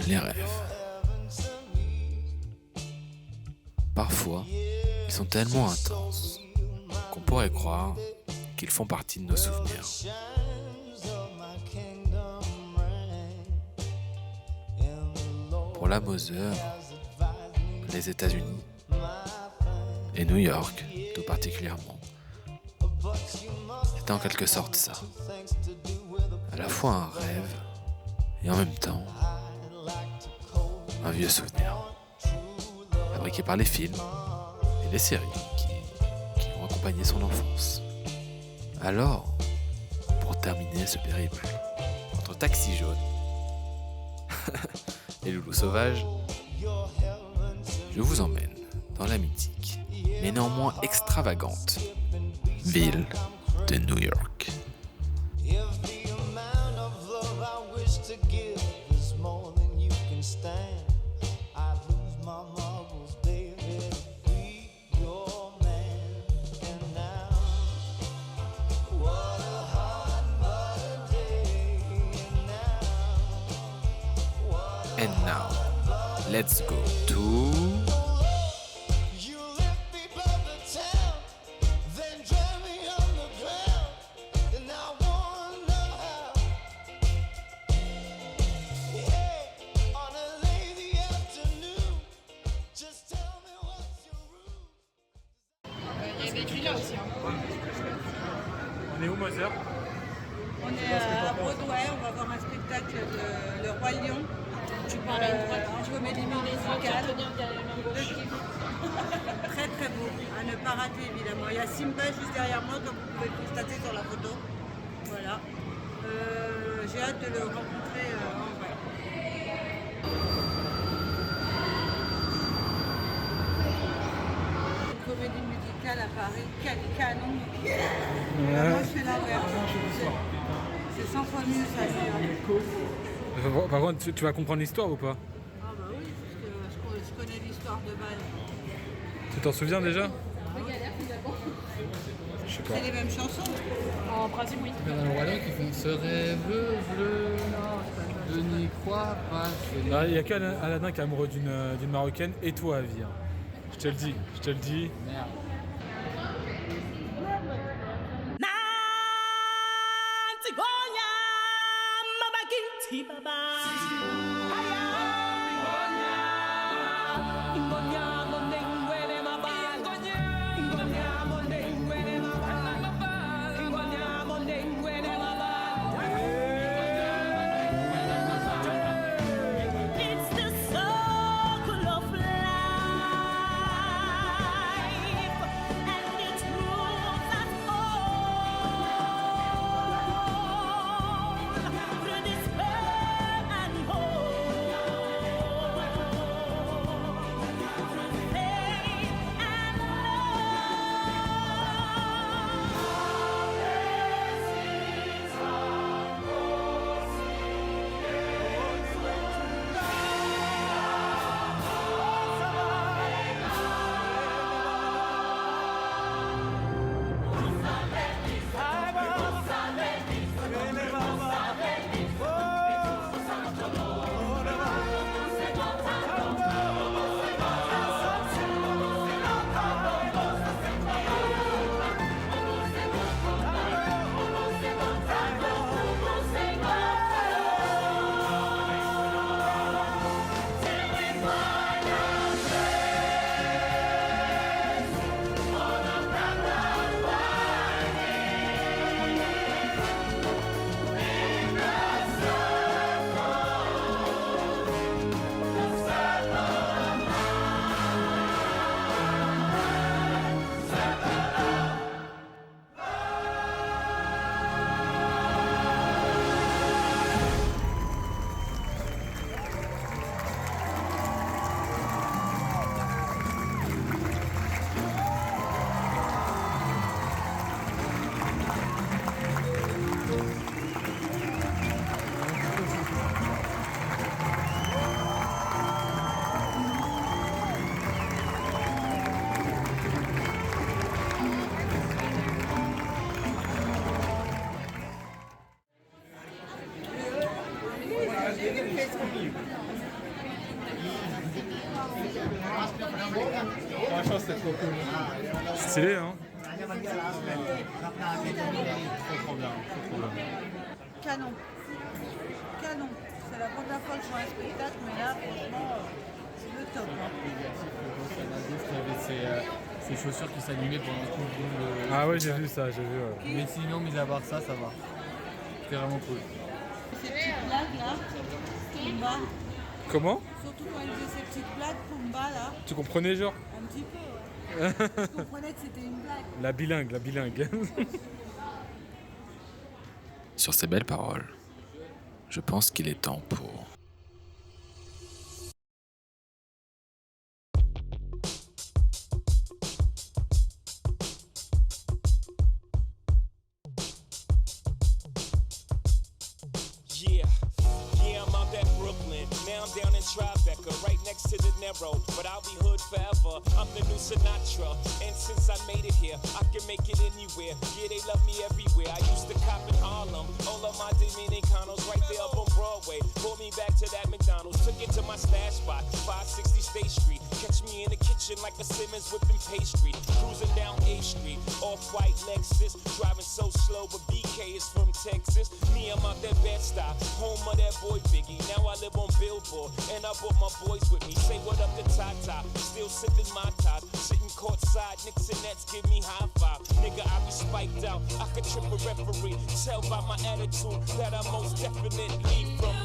Les rêves. Parfois, ils sont tellement intenses qu'on pourrait croire qu'ils font partie de nos souvenirs. Pour la Mother, les États-Unis et New York tout particulièrement, est en quelque sorte ça. À la fois un rêve et en même temps un vieux souvenir. fabriqués par les films et les séries qui ont accompagné son enfance. Alors, pour terminer ce périple entre Taxi jaune et Loulou sauvage, je vous emmène dans la mythique, mais néanmoins extravagante, ville de New York. And now, let's go to...
Il y avait du là aussi.
On est où, Moser?
On est à Broadway, on va voir un spectacle de Le Roi Lion.
Tu parles à une droite.
En comédie musicale. Très très beau, à ne pas rater évidemment. Il y a Simba juste derrière moi, comme vous pouvez le constater sur la photo. Voilà. J'ai hâte de le rencontrer en vrai. Une comédie musicale à Paris, quel canon. Moi je fais l'inverse. C'est 100 fois mieux ça.
Par contre, tu vas comprendre l'histoire ou pas?
Ah bah oui, parce que je connais l'histoire de base.
Tu t'en souviens déjà? Je sais pas.
C'est les mêmes chansons?
En principe, oui.
Il y en a le roi Lion qui font ce rêve bleu, je n'y crois pas.
Il n'y a qu'Aladin qui est amoureux d'une Marocaine et toi à vie. Je te le dis, je te le dis.
Merde.
It's the circle of life, and it moves us all through despair and hope, through faith and
Stylé, hein?
Trop bien.
Canon. Canon. C'est la première fois que je vois un spectacle, mais là, franchement, c'est le top.
Il y avait ses chaussures qui s'allumaient pendant tout le...
Ah ouais, j'ai vu ça, j'ai vu. Ouais.
Mais sinon, mis à part ça, ça va. C'était vraiment cool.
Ces petites blagues là, Simba,
Comment?
Surtout quand il faisait ses petites blagues Pumba là.
Tu comprenais genre?
Un petit peu, ouais. Je comprenais que c'était une blague.
La bilingue.
Sur ces belles paroles, je pense qu'il est temps pour...
Yeah, I'm out at Brooklyn. Now I'm down in Tribeca, right next to the Narrow. But I'll be hood forever. I'm the new Sinatra. And since I made it here, I can make it anywhere. Yeah, they love me everywhere. I used to cop in Harlem. All of my Dominicanos right there up on Broadway. Pulled me back to that McDonald's. Took it to my stash spot, 560 State Street. Catch me in the kitchen like a Simmons whipping pastry. Cruising down A Street, off-white Lexus. Driving so slow, but BK is from Texas. Me, I'm out that Bed-Stuy, home of that boy Biggie. Now I live on Billboard, and I brought my boys with me. Say what up to Tata, still sipping my top. Sitting courtside, Knicks and Nets give me high five. Nigga, I be spiked out, I could trip a referee. Tell by my attitude that I most definitely from.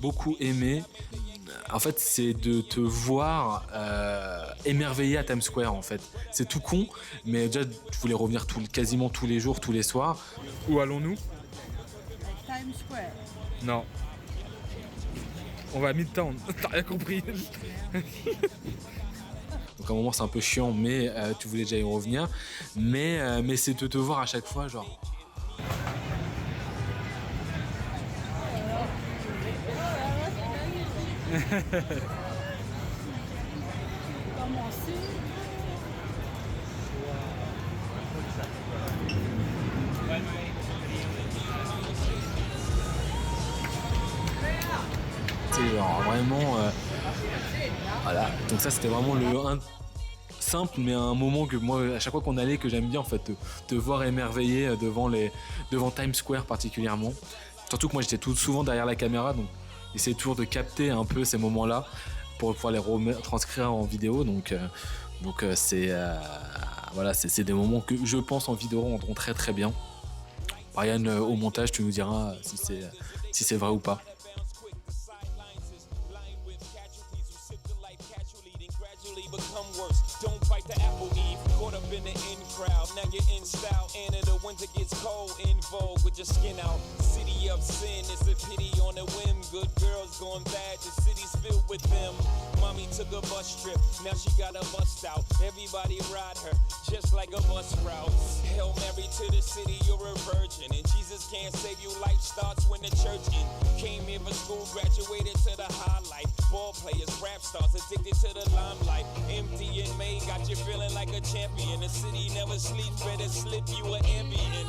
Beaucoup aimé, en fait, c'est de te voir émerveillé à Times Square. En fait, c'est tout con, mais déjà, je voulais revenir quasiment tous les jours, tous les soirs.
Où allons-nous?
Times Square.
Non. On va à Midtown. T'as rien compris.
Donc à un moment, c'est un peu chiant, mais tu voulais déjà y revenir. Mais c'est de te voir à chaque fois, genre. C'est genre vraiment voilà, donc ça c'était vraiment le simple mais un moment que moi à chaque fois qu'on allait que j'aime bien en fait te voir émerveillé devant Times Square particulièrement, surtout que moi j'étais tout souvent derrière la caméra, donc essayer toujours de capter un peu ces moments-là pour pouvoir les retranscrire en vidéo. Donc c'est voilà, c'est des moments que je pense en vidéo rendront très très bien. Brian, au montage, tu nous diras si c'est vrai ou pas.
Don't bite the apple eve, caught up in the in crowd. Now you're in style, and in the winter gets cold, in vogue with your skin out. City of sin, it's a pity on a whim. Good girls going bad, the city's filled with them. Mommy took a bus trip, now she got a bust out. Everybody ride her, just like a bus route. Hail Mary to the city, you're a virgin. And Jesus can't save you, life starts when the church in. Came here for school, graduated to the highlight. Ball players, rap stars, addicted to the limelight. Empty and made, got you feeling like a champion. The city never sleeps, better slip you an ambient.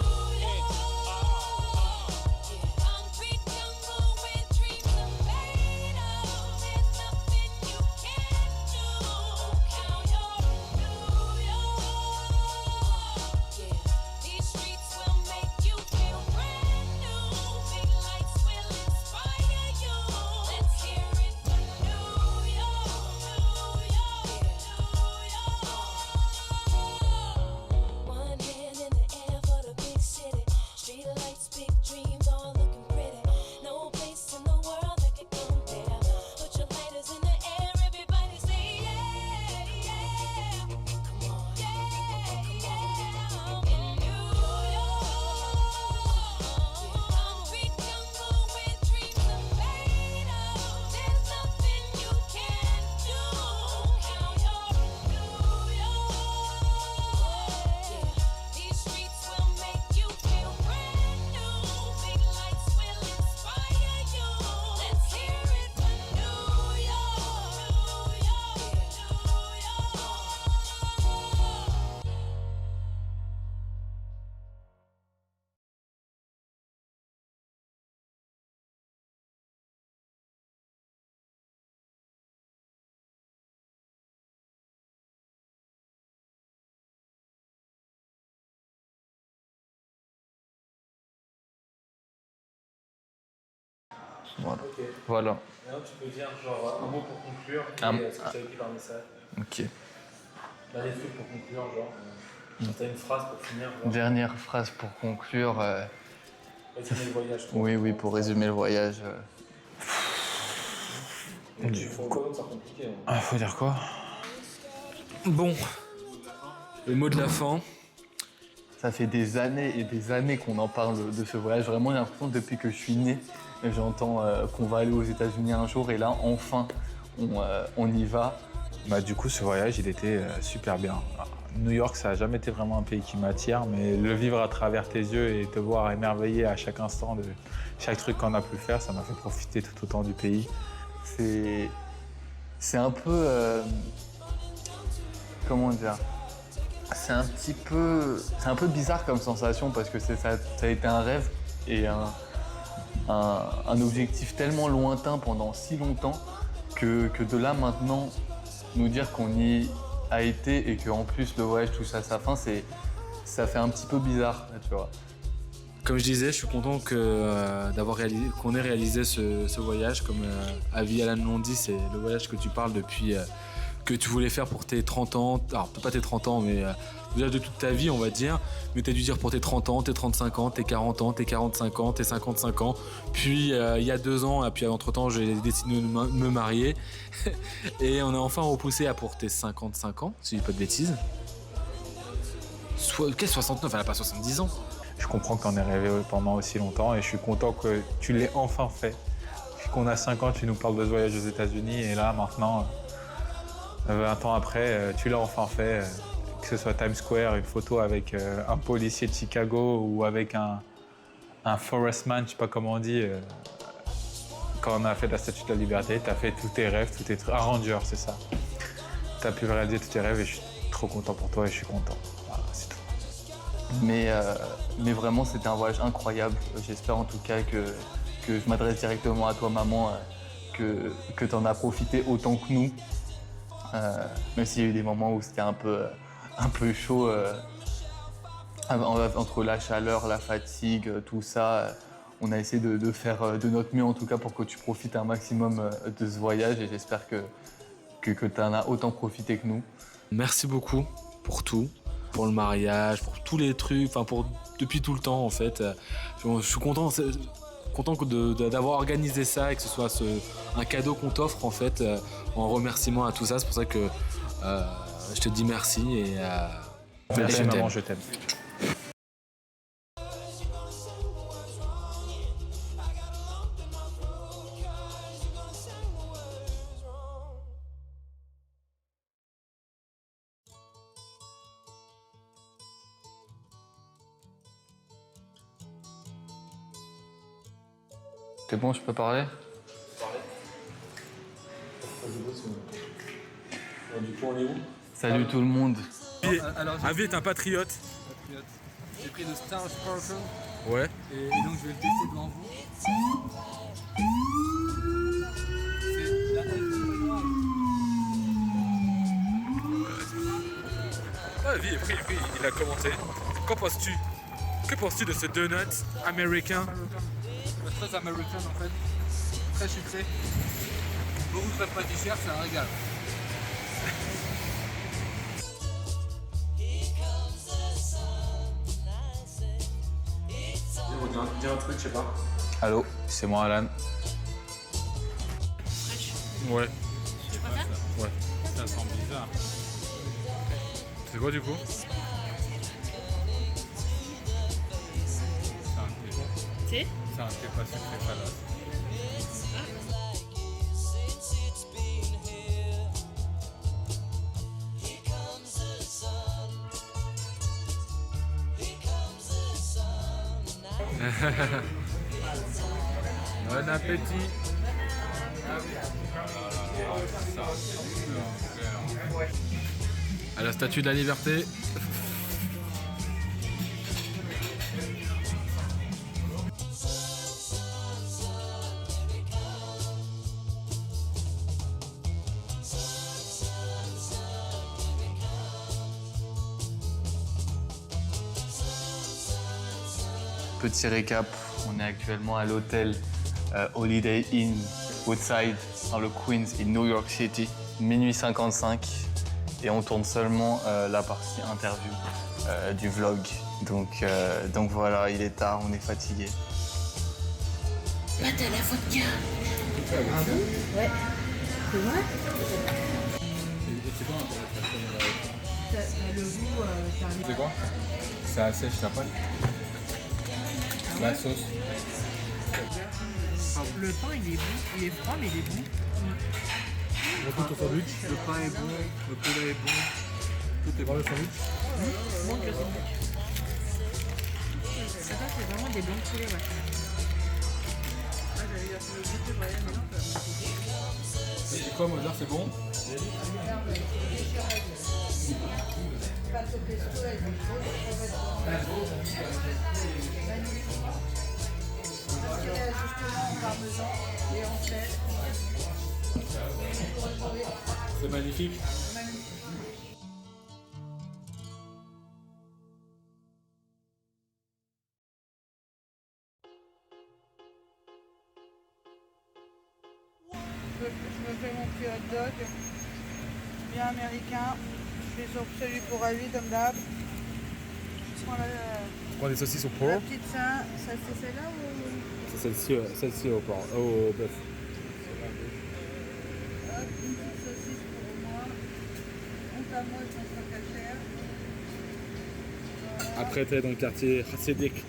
Voilà.
Ok.
Voilà.
Maintenant, tu peux dire genre un mot pour conclure et ce que tu as écrit par message.
Ok.
Dernier truc pour conclure, genre. T'as une phrase pour finir. Genre.
Dernière phrase pour conclure.
Résumer le voyage. Toi.
Oui, pour résumer le voyage.
Il faut quoi d'autre, c'est compliqué. Hein.
Ah, faut dire quoi?
Bon. Le mot de la fin.
Ça fait des années et des années qu'on en parle de ce voyage. Vraiment, j'ai l'impression que depuis que je suis né, j'entends qu'on va aller aux États-Unis un jour et là, enfin, on y va.
Bah, du coup, ce voyage, il était super bien. New York, ça n'a jamais été vraiment un pays qui m'attire, mais le vivre à travers tes yeux et te voir émerveillé à chaque instant de chaque truc qu'on a pu faire, ça m'a fait profiter tout autant du pays.
C'est un peu... comment dire? C'est un peu bizarre comme sensation parce que ça a été un rêve et un objectif tellement lointain pendant si longtemps que de là maintenant, nous dire qu'on y a été et qu'en plus le voyage touche à sa fin, ça fait un petit peu bizarre, tu vois.
Comme je disais, je suis content qu'on ait réalisé ce voyage. Comme Avi et Alan l'ont dit, c'est le voyage que tu parles depuis que tu voulais faire pour tes 30 ans. Alors, peut-être pas tes 30 ans, mais déjà de toute ta vie, on va dire. Mais tu as dû dire pour tes 30 ans, tes 35 ans, tes 40 ans, tes 45 ans, tes 55 ans. Puis, il y a 2 ans, et puis entre-temps, j'ai décidé de me marier. Et on a enfin repoussé à pour tes 55 ans, si je dis pas de bêtises. Qu'est-ce 69? Elle n'a pas 70 ans.
Je comprends que t'en aies rêvé pendant aussi longtemps et je suis content que tu l'aies enfin fait. Puis qu'on a 5 ans, tu nous parles de ce voyage aux États-Unis et là, maintenant, 20 ans après, tu l'as enfin fait. Que ce soit Times Square, une photo avec un policier de Chicago ou avec un forestman, je sais pas comment on dit. Quand on a fait la Statue de la Liberté, t'as fait tous tes rêves, tous tes trucs. Un ranger, c'est ça. T'as pu réaliser tous tes rêves et je suis trop content pour toi et je suis content. Voilà, c'est tout.
Mais vraiment, c'était un voyage incroyable. J'espère en tout cas que je m'adresse directement à toi, maman, que tu en as profité autant que nous. Même s'il y a eu des moments où c'était un peu chaud, entre la chaleur, la fatigue, tout ça. On a essayé de faire de notre mieux en tout cas pour que tu profites un maximum de ce voyage et j'espère que tu en as autant profité que nous.
Merci beaucoup pour tout. Pour le mariage, pour tous les trucs, enfin depuis tout le temps en fait. Je suis content d'avoir organisé ça et que ce soit un cadeau qu'on t'offre en fait en remerciement à tout ça. C'est pour ça que je te dis merci et
Merci maman, je t'aime.
C'est bon, je peux parler?
Du coup, on est où?
Salut tout le monde.
Avi est un patriote.
J'ai pris le Star Sparkle.
Ouais.
Et donc je vais le tester devant vous. C'est la
Avi est pris, il a commenté. Qu'en penses-tu? Que penses-tu de ce donut américain?
Très américain en fait. Très sucré. Beaucoup de crêpes pâtissières, c'est un régal.
Dis un truc, je sais pas.
Allô, c'est moi Alan.
Ouais.
Je sais pas ça.
Ouais.
Ça sent bizarre.
C'est quoi du coup?
Thé?
C'est un thé pas sucré salade.
Bon appétit. À la Statue de la Liberté.
Petit récap, on est actuellement à l'hôtel Holiday Inn Woodside dans le Queens in New York City, minuit 55. Et on tourne seulement la partie interview du vlog. Donc voilà, il est tard, on est fatigué.
Là, t'as la vodka. Ah bon? Ouais. C'est vrai?
C'est quoi l'intérêt
Le goût,
C'est quoi? Ça assèche sa pâte. La sauce.
Le pain, il est bon. Il est froid, mais il est bon.
On goûte ton sandwich.
Le pain est bon, le poulet est bon.
Tout est bon le sandwich.
Bon que le sandwich. Ça, c'est vraiment des blancs de poulet, ouais. Ah, j'avais dire le goût, c'est vrai, mais non, ça
C'est quoi Mozart, c'est bon? C'est magnifique.
Je me fais mon petit hot dog, bien américain. Je fais sur celui pour Ali comme d'hab. Je prends
On prend des saucisses au
la
porc.
petite sein. Ça c'est celle-là ou
C'est celle-ci au porc, au bœuf.
hop, une petite saucisse pour moi. On tamoche dans sa cachère.
Après, t'es dans le quartier Hasidique.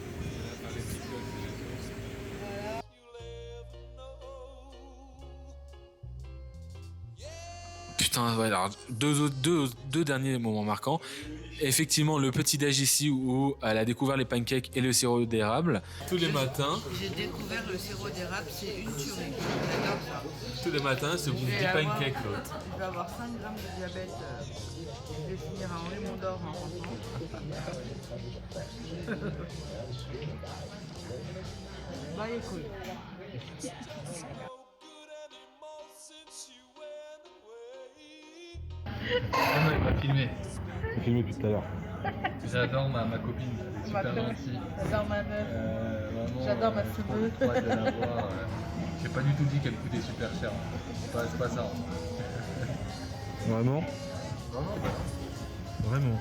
Putain, ouais, alors deux derniers moments marquants. Effectivement, le petit déj ici où elle a découvert les pancakes et le sirop d'érable. Tous les matins,
J'ai découvert le sirop d'érable, c'est une tuerie. J'adore ça.
tous les matins, c'est bouffe
Je vais
des
avoir-
pancakes, l'autre.
Je vais avoir 5 grammes de diabète. Je vais finir à enlever mon d'or en rentrant. Bah les couilles.
Ah non, il m'a filmé.
J'ai filmé depuis tout à l'heure.
J'adore ma copine, elle est super gentille.
J'adore ma meuf.
Vraiment,
J'adore ma
je suis
semeuse.
trop hâte de la voir. J'ai pas du tout dit qu'elle coûtait super cher. C'est pas ça.
Vraiment?
Vraiment,
Vraiment.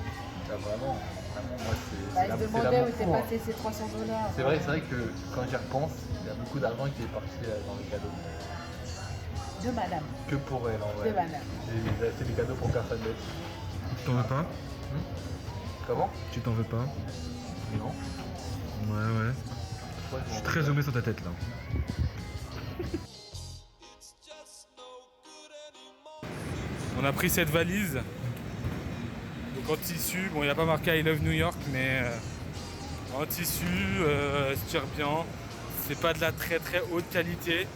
vraiment, moi c'est.
Bah,
c'est
il
la-
se
c'est
demandait
l'amour
où étaient
fou, hein.
passés ces 300 $.
C'est vrai que quand j'y repense, il y a beaucoup d'argent qui est parti dans les cadeaux.
De madame.
Que pour elle en vrai.
De madame.
J'ai acheté des cadeaux pour personne d'autre.
Tu t'en veux pas?
Comment?
Tu t'en veux pas?
Non.
Ouais. Je suis très zoomé sur ta tête là. On a pris cette valise. Donc en tissu, bon il n'y a pas marqué I love New York, mais en tissu, elle se tire bien. C'est pas de la très très haute qualité.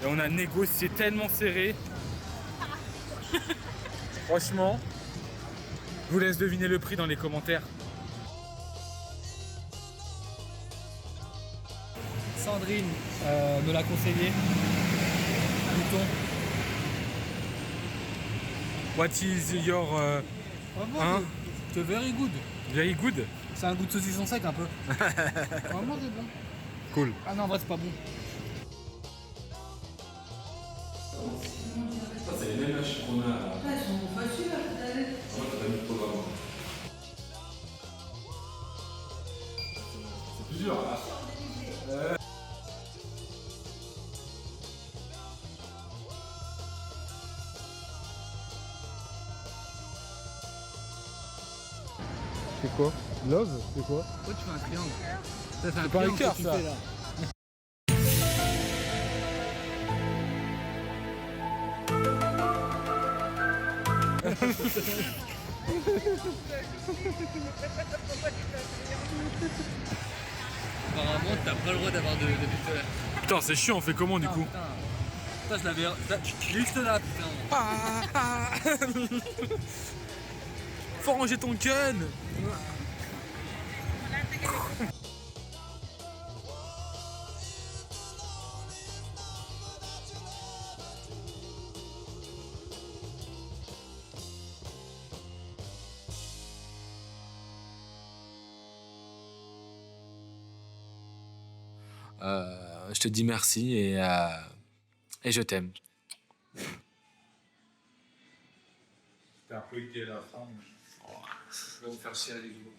Et on a négocié tellement serré. Franchement, je vous laisse deviner le prix dans les commentaires.
Sandrine me l'a conseillé. Bouton.
What is your
Vraiment,
hein?
c'est very good.
Very good?
C'est un goût de saucisson sec un peu. Vraiment c'est bon.
Cool.
Ah non en vrai c'est pas bon.
C'est les mêmes machines qu'on a.
Elles sont faciles à installer.
C'est plus dur là.
C'est quoi? Love? C'est quoi?
Pourquoi tu fais un triangle? Ça fait un
C'est pas un
triangle
cœur,
que tu
ça.
fais là. Apparemment t'as pas le droit d'avoir de pistolet.
Putain, c'est chiant, on fait comment du coup?
Putain, je l'avais juste là putain.
Faut ranger ton gun!
je te dis merci et je t'aime.
T'es un peu idée à la fin. Je vais me faire chier avec vous.